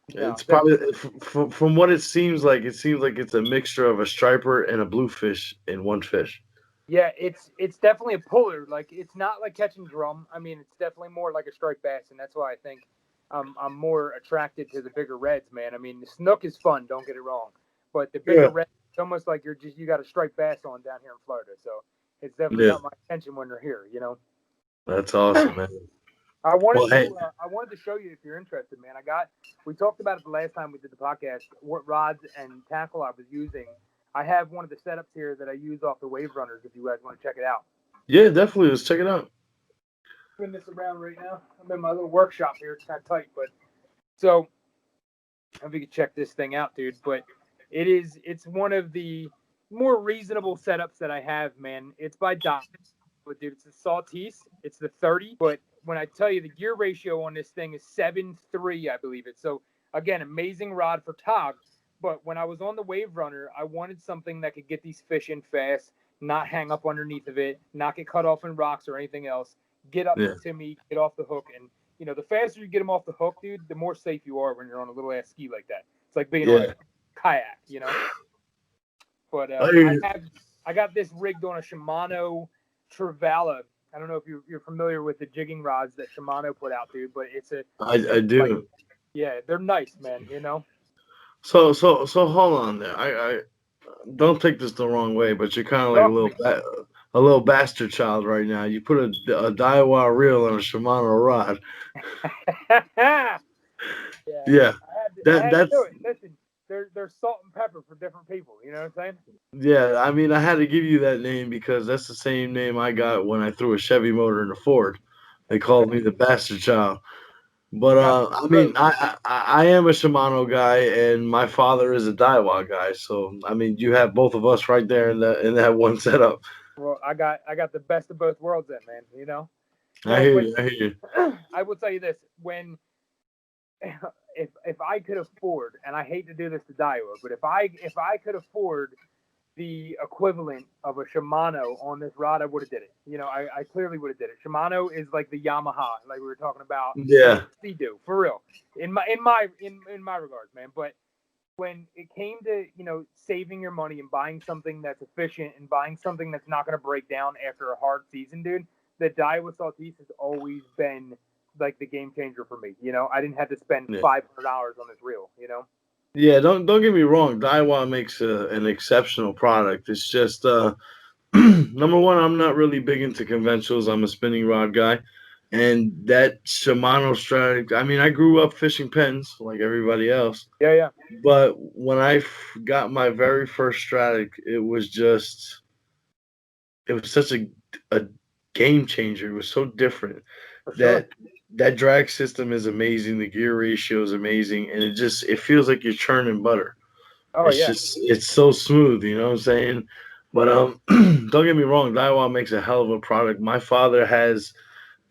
It's probably from what it seems like. It seems like it's a mixture of a striper and a bluefish in one fish. Yeah, it's definitely a puller. Like, it's not like catching drum. I mean, it's definitely more like a striped bass, and that's why I think I'm more attracted to the bigger reds, man. I mean, the snook is fun, don't get it wrong, but the bigger reds, it's almost like you got a striped bass on down here in Florida. So it's definitely got my attention when they're here, you know. That's awesome, man. I wanted to show you if you're interested, man. We talked about it the last time we did the podcast, what rods and tackle I was using. I have one of the setups here that I use off the Wave Runners if you guys want to check it out. Yeah, definitely. Let's check it out. I'm this around right now. I'm in my little workshop here. It's kind of tight, but so if you can check this thing out, dude. But it's one of the more reasonable setups that I have, man. It's by Doc. But dude, it's a Saltwater. It's the 30. But when I tell you the gear ratio on this thing is 7:3, I believe it. So again, amazing rod for tog. But when I was on the Wave Runner, I wanted something that could get these fish in fast, not hang up underneath of it, not get cut off in rocks or anything else. Get up to me, get off the hook, and the faster you get them off the hook, dude, the more safe you are when you're on a little ass ski like that. It's like being on a kayak, But I got this rigged on a Shimano Trevally. I don't know if you're familiar with the jigging rods that Shimano put out, dude, but I do. Like, yeah, they're nice, man. So hold on there. I don't take this the wrong way, but you're kind of like a little bastard child right now. You put a Daiwa reel on a Shimano rod. Yeah. That's listen. They're salt and pepper for different people. You know what I'm saying? Yeah, I mean, I had to give you that name because that's the same name I got when I threw a Chevy motor in a Ford. They called me the bastard child. But I mean, I am a Shimano guy, and my father is a Daiwa guy. So I mean, you have both of us right there in that one setup. Well, I got the best of both worlds, then, man. I hear you. I will tell you this: if I could afford, and I hate to do this to Daiwa, but if I could afford the equivalent of a Shimano on this rod, I would have did it. I clearly would have did it. Shimano is like the Yamaha, like we were talking about. Yeah. Sea-Doo, for real. In my regards, man. But when it came to, saving your money and buying something that's efficient and buying something that's not going to break down after a hard season, dude, the Daiwa Saltwater has always been like the game changer for me. I didn't have to spend $500 on this reel, Yeah, don't get me wrong. Daiwa makes an exceptional product. It's just number one, I'm not really big into conventionals. I'm a spinning rod guy, and that Shimano strategy. I mean, I grew up fishing pens like everybody else. Yeah. But when I got my very first Stratic, it was such a game changer. It was so different. That drag system is amazing. The gear ratio is amazing, and it feels like you're churning butter. Oh, It's so smooth. You know what I'm saying? But don't get me wrong, Daiwa makes a hell of a product. My father has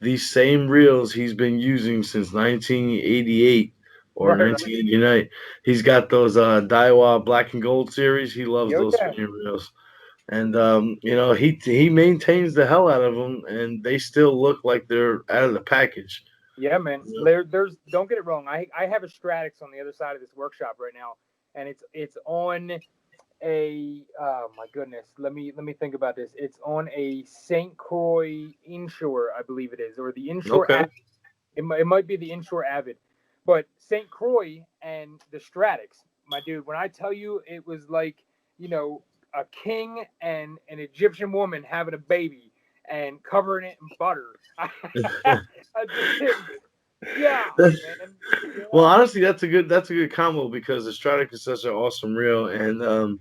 these same reels he's been using since 1988 or 1989. He's got those Daiwa Black and Gold series. He loves those spinning reels. And he maintains the hell out of them, and they still look like they're out of the package. Yeah, man. There's don't get it wrong. I have a Stratix on the other side of this workshop right now, and it's on a my goodness. Let me think about this. It's on a St. Croix Inshore, I believe it is, or the Inshore. Okay. It might be the Inshore Avid, but St. Croix and the Stratix, my dude. When I tell you, it was like a king and an Egyptian woman having a baby. and covering it in butter. I just, yeah, man. You Well, know? honestly, that's a good combo because the Stradic is such an awesome reel, and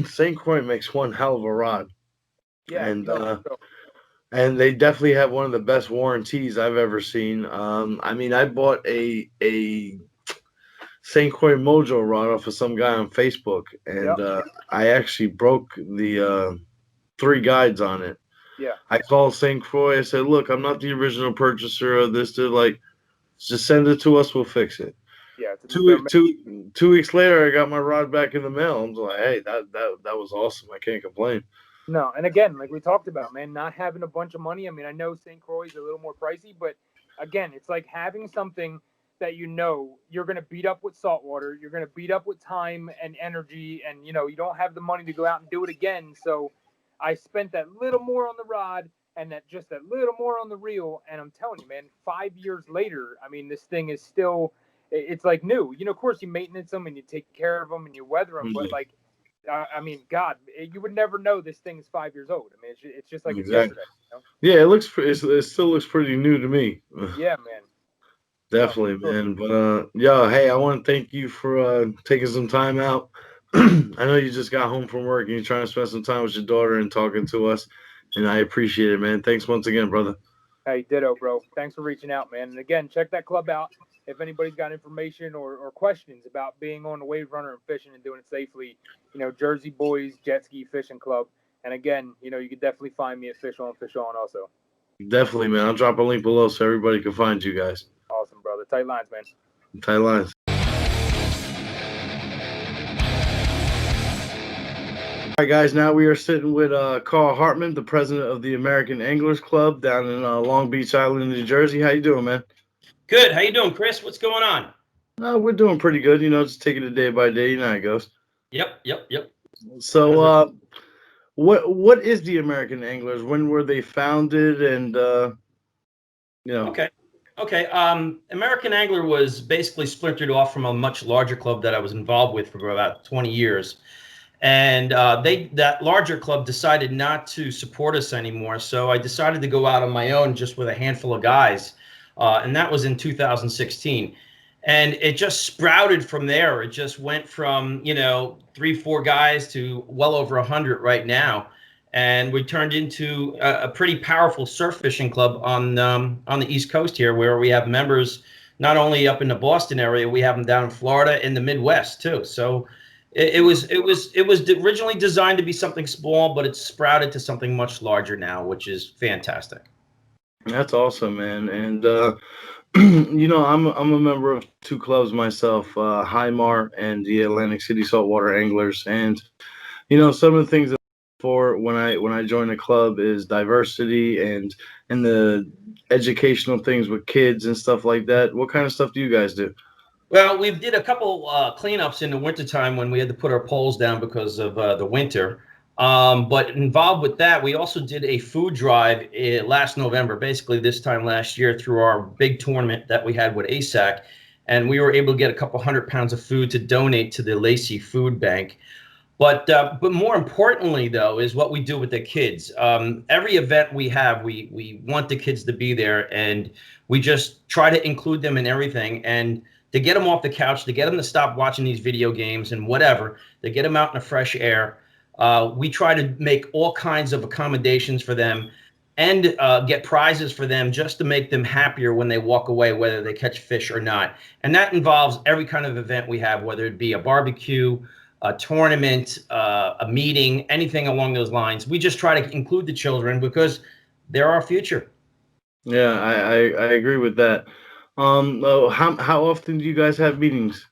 St. Croix makes one hell of a rod, Yeah, and no, for sure. and they definitely have one of the best warranties I've ever seen. I mean, I bought a St. Croix Mojo rod off of some guy on Facebook, and Yep. I actually broke the three guides on it. Yeah. I called St. Croix. I said, "Look, I'm not the original purchaser of this. They're like, just send it to us. We'll fix it." Yeah. Two, two, 2 weeks later, I got my rod back in the mail. I'm like, hey, that was awesome. I can't complain. No, and again, like we talked about, man, not having a bunch of money. I mean, I know St. Croix is a little more pricey, but again, it's like having something that you know you're going to beat up with saltwater, you're going to beat up with time and energy, and you know you don't have the money to go out and do it again. So I spent that little more on the rod and that little more on the reel, and I'm telling you, man, 5 years later, I mean, this thing is still, it's like new. You know, of course, you maintenance them and you take care of them and you weather them, but like. I mean, God, you would never know this thing is 5 years old. I mean, it's just like it's yesterday. You know? Yeah, it still looks pretty new to me. Yeah, man. Definitely, No, man. But yeah, hey, I want to thank you for taking some time out. I know you just got home from work and you're trying to spend some time with your daughter and talking to us, and I appreciate it, man. Thanks once again, brother. Hey, ditto, bro. Thanks for reaching out, man. And again, check that club out. If anybody's got information or questions about being on the wave runner and fishing and doing it safely, you know, Jersey Boys Jet Ski Fishing Club. And again, you know, you can definitely find me at Fish On also. Definitely, man. I'll drop a link below so everybody can find you guys. Awesome, brother. Tight lines, man. Tight lines. All right, guys. Now we are sitting with Carl Hartman, the president of the American Anglers Club down in Long Beach Island, New Jersey. How you doing, man? Good. How you doing, Chris? What's going on? We're doing pretty good. You know, just taking it day by day. You know how it goes. Yep. So, what is the American Anglers? When were they founded? And you know. Okay. American Angler was basically splintered off from a much larger club that I was involved with for about 20 years. And that larger club decided not to support us anymore. So I decided to go out on my own just with a handful of guys. And that was in 2016. And it just sprouted from there. It just went from, 3-4 guys to well over 100 right now. And we turned into a pretty powerful surf fishing club on the East Coast here, where we have members not only up in the Boston area, we have them down in Florida and the Midwest too. So it was originally designed to be something small, but it's sprouted to something much larger now, which is fantastic. That's awesome, man. And I'm a member of 2 clubs myself, Highmar and the Atlantic City Saltwater Anglers. And some of the things that for when I join a club is diversity and the educational things with kids and stuff like that. What kind of stuff do you guys do? Well, we did a couple cleanups in the wintertime when we had to put our poles down because of the winter. But involved with that, we also did a food drive last November, basically this time last year, through our big tournament that we had with ASAC. And we were able to get a couple 100 pounds of food to donate to the Lacey Food Bank. But more importantly, though, is what we do with the kids. Every event we have, we want the kids to be there, and we just try to include them in everything. And to get them off the couch, to get them to stop watching these video games and whatever, to get them out in the fresh air. We try to make all kinds of accommodations for them and get prizes for them just to make them happier when they walk away, whether they catch fish or not. And that involves every kind of event we have, whether it be a barbecue, a tournament, a meeting, anything along those lines. We just try to include the children because they're our future. Yeah, I agree with that. How often do you guys have meetings?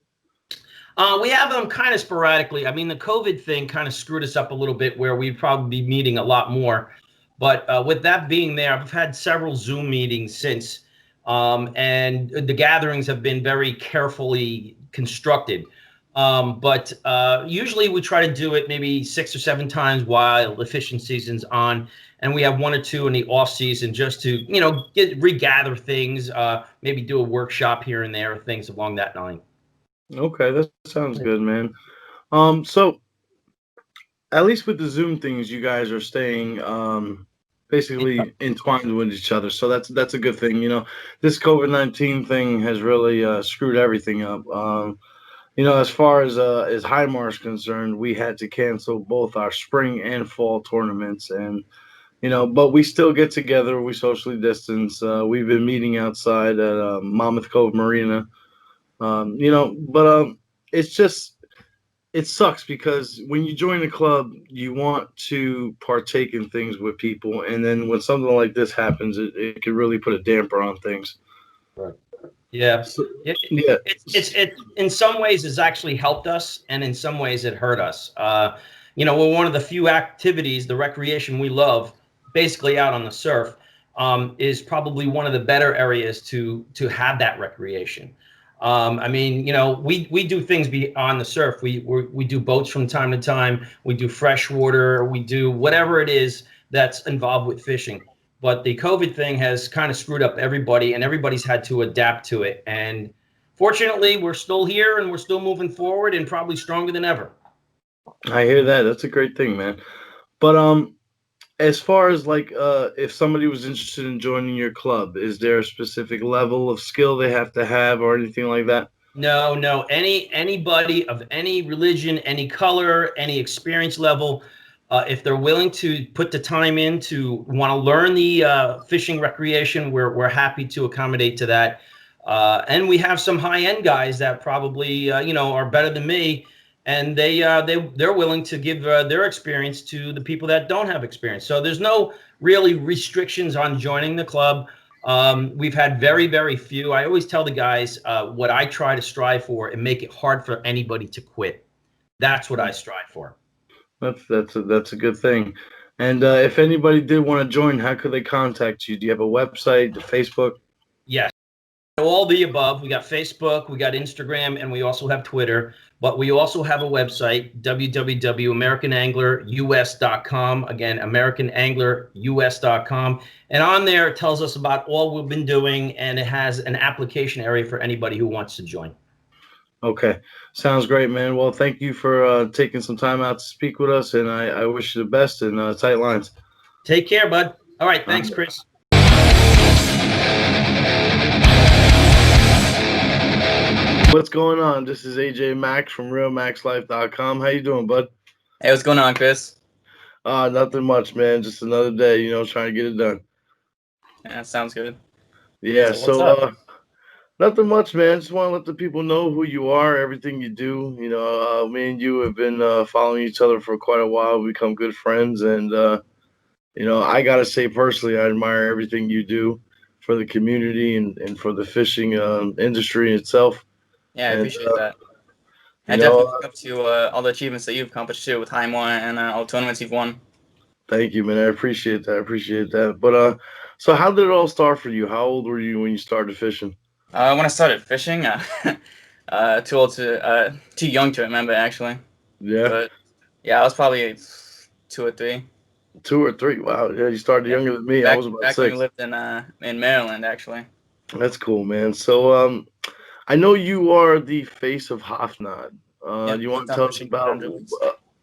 We have them kind of sporadically. I mean, the COVID thing kind of screwed us up a little bit where we'd probably be meeting a lot more. But with that being there, I've had several Zoom meetings since, and the gatherings have been very carefully constructed. But usually we try to do it maybe 6 or 7 times while the fishing season's on. And we have 1 or 2 in the off season just to, regather things, maybe do a workshop here and there, things along that line. Okay, that sounds good, man. So at least with the Zoom things, you guys are staying basically entwined with each other. So that's a good thing. This COVID-19 thing has really screwed everything up. As far as Highmar is concerned, we had to cancel both our spring and fall tournaments, and but we still get together. We socially distance. We've been meeting outside at Monmouth Cove Marina. But it's just it sucks because when you join a club, you want to partake in things with people, and then when something like this happens, it can really put a damper on things. Right. Yeah. It's in some ways it's actually helped us, and in some ways it hurt us. We're one of the few activities, the recreation we love, basically out on the surf, is probably one of the better areas to have that recreation. We do things beyond the surf. We do boats from time to time. We do freshwater. We do whatever it is that's involved with fishing. But the COVID thing has kind of screwed up everybody, and everybody's had to adapt to it. And fortunately, we're still here, and we're still moving forward, and probably stronger than ever. I hear that. That's a great thing, man. But as far as if somebody was interested in joining your club, is there a specific level of skill they have to have or anything like that? No. Anybody of any religion, any color, any experience level, if they're willing to put the time in to want to learn the fishing recreation, we're happy to accommodate to that. And we have some high-end guys that probably are better than me, and they're willing to give their experience to the people that don't have experience. So there's no really restrictions on joining the club. We've had very, very few. I always tell the guys what I try to strive for and make it hard for anybody to quit. That's what I strive for. That's a good thing. And if anybody did want to join, how could they contact you? Do you have a website, Facebook? Yes. All the above. We got Facebook, we got Instagram, and we also have Twitter. But we also have a website, www.americananglerus.com. Again, americananglerus.com. And on there, it tells us about all we've been doing, and it has an application area for anybody who wants to join. Okay. Sounds great, man. Well, thank you for taking some time out to speak with us, and I wish you the best and tight lines. Take care, bud. All right. Thanks, Chris. What's going on? This is AJ Max from RealMaxLife.com. How you doing, bud? Hey, what's going on, Chris? Nothing much, man. Just another day, trying to get it done. Yeah, sounds good. Yeah, So what's up? Nothing much, man. Just want to let the people know who you are, everything you do. Me and you have been following each other for quite a while. We've become good friends, and I gotta say personally, I admire everything you do for the community and for the fishing industry itself. Yeah, I appreciate that. I definitely look up to all the achievements that you've accomplished too with Highmar and all the tournaments you've won. Thank you, man. I appreciate that. But so how did it all start for you? How old were you when you started fishing? When I started fishing, too young to remember actually. Yeah. But yeah, I was probably 2 or 3. 2 or 3. Wow. Yeah, you started younger than me. I was about 6. Back when we lived in Maryland, actually. That's cool, man. So I know you are the face of Hofnod. You want to tell us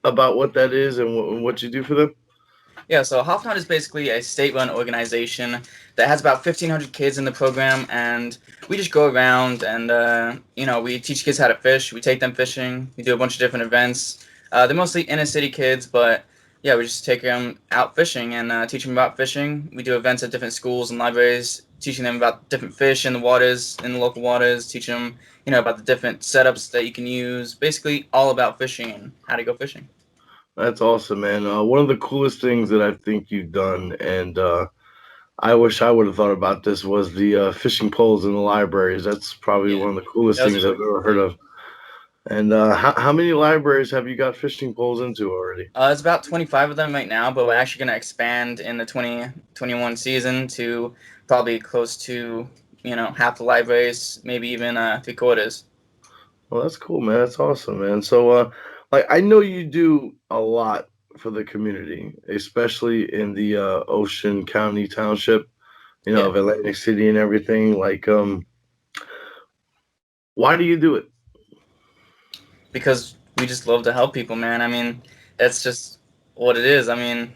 about what that is and what you do for them? Yeah, so Hofnod is basically a state-run organization that has about 1,500 kids in the program, and we just go around and, we teach kids how to fish. We take them fishing. We do a bunch of different events. They're mostly inner-city kids, but, yeah, we just take them out fishing and teach them about fishing. We do events at different schools and libraries, teaching them about different fish in the waters, in the local waters, teaching them, about the different setups that you can use, basically all about fishing and how to go fishing. That's awesome, man. One of the coolest things that I think you've done, and I wish I would have thought about this, was the fishing poles in the libraries. That's probably one of the coolest things I've ever heard of. And how many libraries have you got fishing poles into already? It's about 25 of them right now, but we're actually going to expand in the 2021 season to probably close to, half the libraries, maybe even 3/4. Well, that's cool, man. That's awesome, man. So, I know you do a lot for the community, especially in the Ocean County Township, of Atlantic City and everything. Why do you do it? Because we just love to help people, man. I mean, that's just what it is. I mean,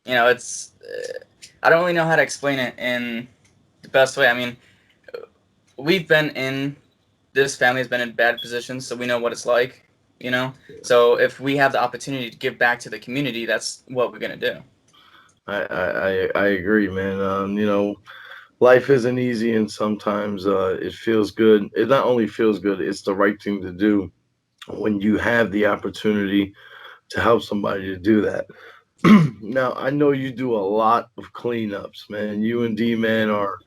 you know, it's I don't really know how to explain it in the best way. I mean, we've been in this family has been in bad positions, so we know what it's like, you know. So if we have the opportunity to give back to the community, that's what we're gonna do. I agree, man. Life isn't easy, and sometimes it feels good. It not only feels good; it's the right thing to do when you have the opportunity to help somebody to do that. Now, I know you do a lot of cleanups, man. You and D man are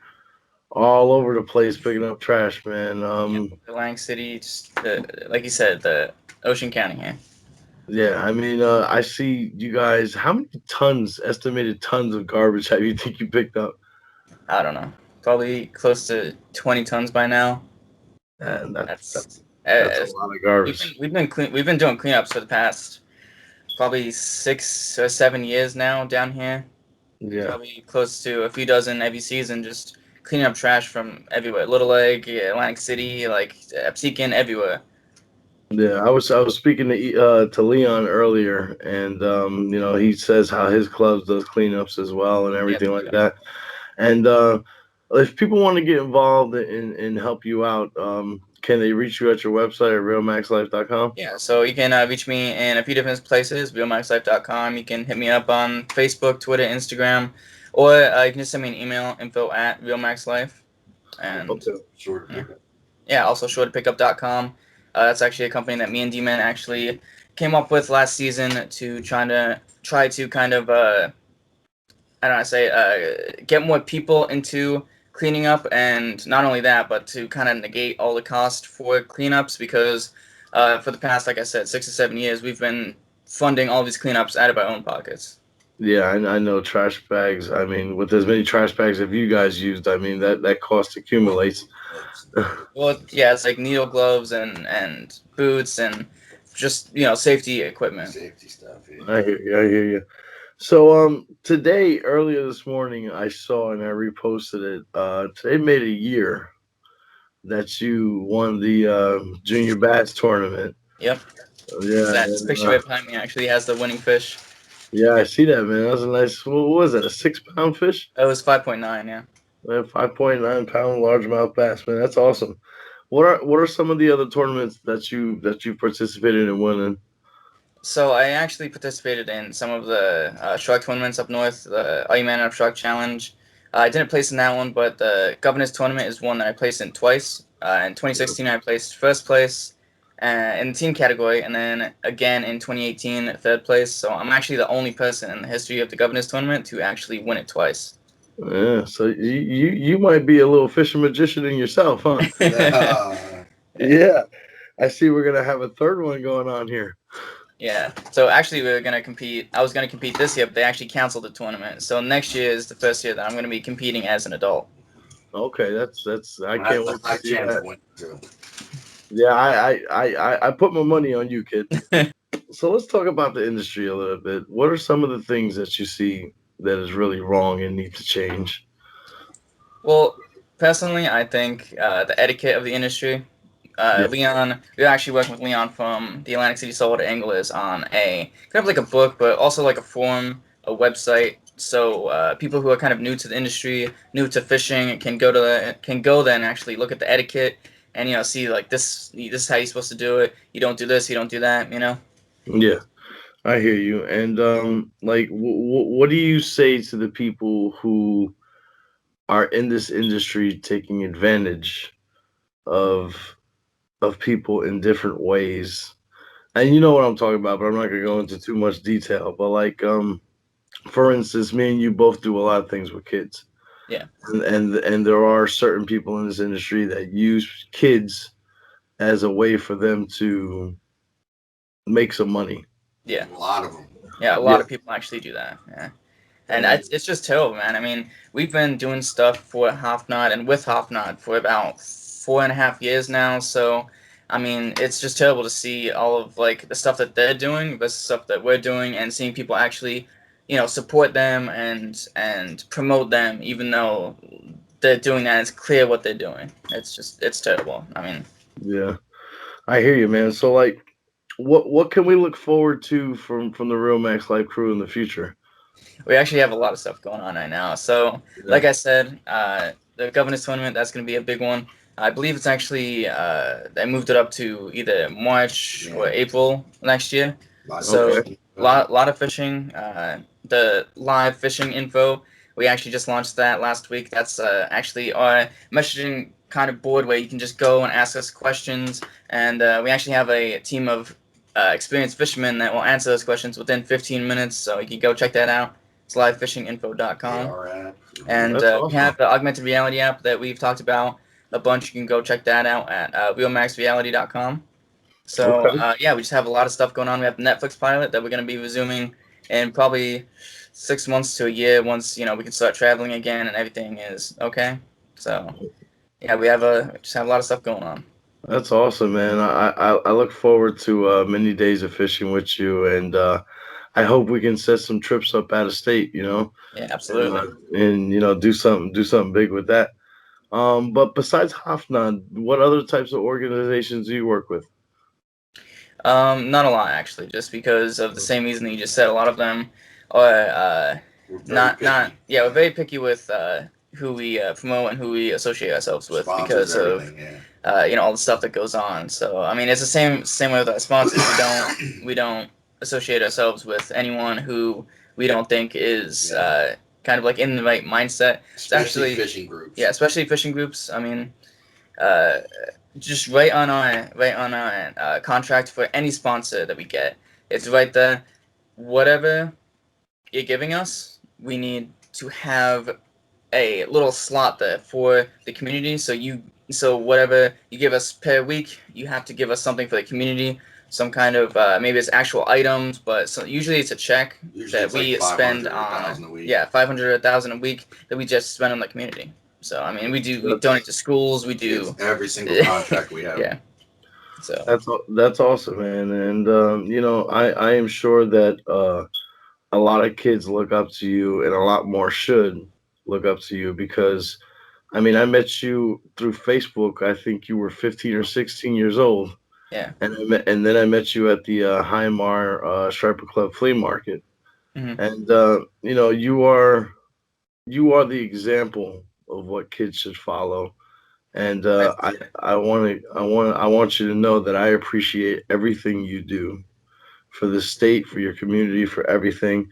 all over the place picking up trash, man. Yeah, Atlantic City, just like you said, the Ocean County here. Yeah, I mean, I see you guys. How many tons, estimated tons of garbage have you think you picked up? I don't know, probably close to 20 tons by now. And That's that's a uh, lot of garbage. we've been doing cleanups for the past probably 6 or 7 years now down here. Yeah, Probably close to a few dozen every season, just cleaning up trash from everywhere. Little Egg, yeah, Atlantic City, like Absecon, everywhere. yeah. I was speaking to Leon earlier, and he says how his clubs does cleanups as well and Yeah, everything like that. And if people want to get involved and help you out, can they reach you at your website at realmaxlife.com? yeah. So you can reach me in a few different places, realmaxlife.com. You can hit me up on Facebook, Twitter, Instagram, or you can just send me an email, info@realmaxlife. And Okay. yeah, yeah, also shortpickup.com. That's actually a company that me and D-Man actually came up with last season to try to kind of I don't know, say get more people into cleaning up, and not only that, but to kind of negate all the cost for cleanups because for the past, like I said, 6 or 7 years, we've been funding all these cleanups out of our own pockets. Yeah, I know trash bags. I mean, with as many trash bags as you guys used, I mean that cost accumulates. Well, yeah, it's like needle gloves and boots and just safety equipment. Safety stuff. Yeah. I hear you. I hear you. So today earlier this morning I saw and I reposted it. Today made a year that you won the junior bass tournament. Yep, Yeah, that and, picture right behind me actually has the winning fish. yeah, I see that, man. That was a nice. What was it? A 6 pound fish? It was 5.9, yeah. 5.9 pound largemouth bass, man. That's awesome. What are some of the other tournaments that you participated in winning? So I actually participated in some of the shark tournaments up north, the Are You Man Up Shark Challenge. I didn't place in that one, but the Governor's Tournament is one that I placed in twice. In 2016, I placed first place in the team category, and then again in 2018, third place. So I'm actually the only person in the history of the Governor's Tournament to actually win it twice. Yeah, so you might be a little fishing magician in yourself, huh? Yeah, I see. We're gonna have a third one going on here. Yeah. So actually, we were gonna compete. I was gonna compete this year, but they actually canceled the tournament. So next year is the first year that I'm gonna be competing as an adult. Okay, that's. I can't wait to see chance that. win too. Yeah, I put my money on you, kid. So let's talk about the industry a little bit. What are some of the things that you see that is really wrong and need to change? Well, personally, I think the etiquette of the industry. Yeah. Leon, we're actually working with Leon from the Atlantic City Saltwater Anglers on a kind of like a book, but also like a forum, a website. So people who are kind of new to the industry, new to fishing, can go there and actually look at the etiquette and see like this is how you're supposed to do it. You don't do this, you don't do that. Yeah, I hear you. And like, what do you say to the people who are in this industry taking advantage of people in different ways? And you know what I'm talking about, but I'm not gonna go into too much detail. But like, for instance, me and you both do a lot of things with kids. Yeah. And there are certain people in this industry that use kids as a way for them to make some money. Yeah. A lot of them. Yeah, a lot of people actually do that. Yeah. And it's just terrible, man. I mean, we've been doing stuff for Half Knot and with Half Knot for about 4.5 years now. So, I mean, it's just terrible to see all of like the stuff that they're doing versus stuff that we're doing, and seeing people actually, support them and promote them, even though they're doing that. It's clear what they're doing. It's terrible. I mean, Yeah, I hear you, man. So like, what can we look forward to from the Real Max Life crew in the future? We actually have a lot of stuff going on right now. So, like I said, the governor's tournament, that's going to be a big one. I believe it's actually, they moved it up to either March or April next year. So, lot of fishing. The live fishing info, we actually just launched that last week. That's actually our messaging kind of board where you can just go and ask us questions. And we actually have a team of experienced fishermen that will answer those questions within 15 minutes. So you can go check that out. It's livefishinginfo.com. And we have the augmented reality app that we've talked about a bunch. You can go check that out at realmaxreality.com. So, yeah, we just have a lot of stuff going on. We have the Netflix pilot that we're going to be resuming in probably 6 months to a year once, we can start traveling again and everything is okay. So, yeah, we just have a lot of stuff going on. That's awesome, man. I look forward to many days of fishing with you, and I hope we can set some trips up out of state, Yeah, absolutely. and do something big with that. But besides Hafnan, what other types of organizations do you work with? Not a lot actually, just because of the same reason that you just said. A lot of them are we're very picky with who we promote and who we associate ourselves with because of all the stuff that goes on. So I mean, it's the same way with our sponsors. We don't associate ourselves with anyone who we don't think is kind of like in the right mindset. Especially fishing groups. Yeah, especially fishing groups. I mean, just right on our contract for any sponsor that we get. It's right there. Whatever you're giving us, we need to have a little slot there for the community. So whatever you give us per week, you have to give us something for the community. Some kind of maybe it's actual items, but usually it's a check that we spend on. Yeah, 500 or 1,000 a week that we just spend on the community. So I mean, we donate to schools. We do every single contract we have. Yeah. So that's awesome, man. And I am sure that a lot of kids look up to you, and a lot more should look up to you because, I mean, I met you through Facebook. I think you were 15 or 16 years old. Yeah. And then I met you at the Highmar Striper Club flea market. Mm-hmm. And you are the example of what kids should follow. And I want you to know that I appreciate everything you do for the state, for your community, for everything.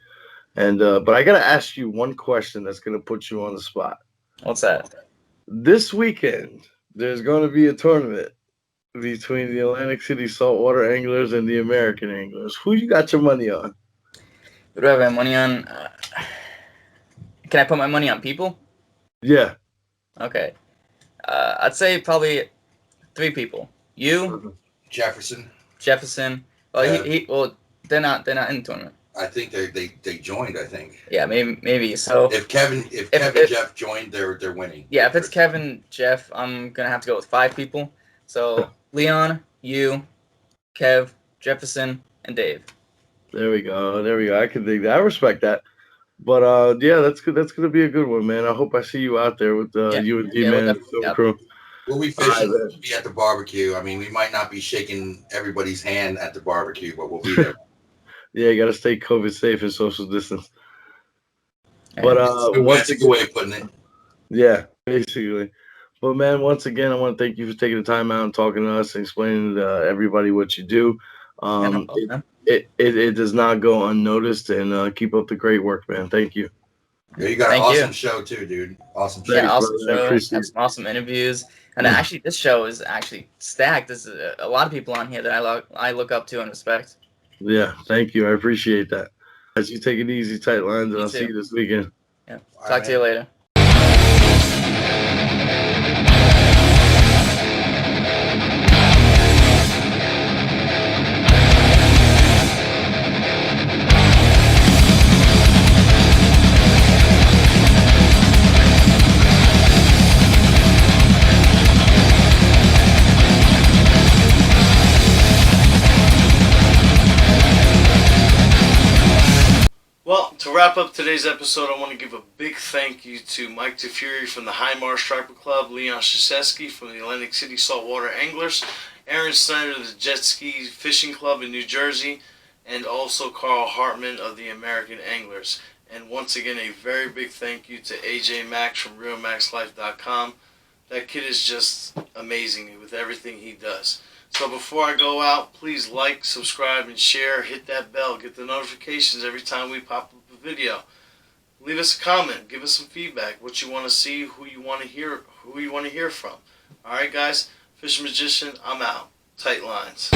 And but I gotta ask you one question that's gonna put you on the spot. What's that? This weekend, there's gonna be a tournament between the Atlantic City Saltwater Anglers and the American Anglers. Who you got your money on? Who do I have my money on? Can I put my money on people? Yeah. Okay. I'd say probably 3 people. You, Jefferson. Well, they're not in the tournament. I think they joined. I think. Yeah, maybe. So if Kevin Jeff joined, they're winning. Yeah, if it's Kevin, Jeff, I'm gonna have to go with 5 people. So Leon, you, Kev, Jefferson, and Dave. There we go. I can dig that. I respect that. But yeah, that's good. That's gonna be a good one, man. I hope I see you out there with you and D-Man and the film crew. We'll be fishing. We'll be at the barbecue. I mean, we might not be shaking everybody's hand at the barbecue, but we'll be there. Yeah, you got to stay COVID safe and social distance. But that's a good way of putting it. Yeah, basically. But man, once again, I want to thank you for taking the time out and talking to us and explaining to everybody what you do. It does not go unnoticed, and keep up the great work, man. Thank you. Yeah, you got an awesome show too, dude. Awesome show. Yeah, awesome show. Have some awesome interviews. And actually, this show is actually stacked. There's a lot of people on here that I look up to and respect. Yeah, thank you. I appreciate that. As you take it easy, tight lines, and I'll see you this weekend. Yeah. Talk to you later. Well, to wrap up today's episode, I want to give a big thank you to Mike DeFury from the Highmar Striper Club, Leon Schuszewski from the Atlantic City Saltwater Anglers, Aaron Snyder of the Jet Ski Fishing Club in New Jersey, and also Carl Hartman of the American Anglers. And once again, a very big thank you to AJ Max from RealMaxLife.com. That kid is just amazing with everything he does. So before I go out, please like, subscribe, and share. Hit that bell. Get the notifications every time we pop up a video. Leave us a comment. Give us some feedback. What you want to see, who you want to hear from. All right, guys. Fish Magician, I'm out. Tight lines.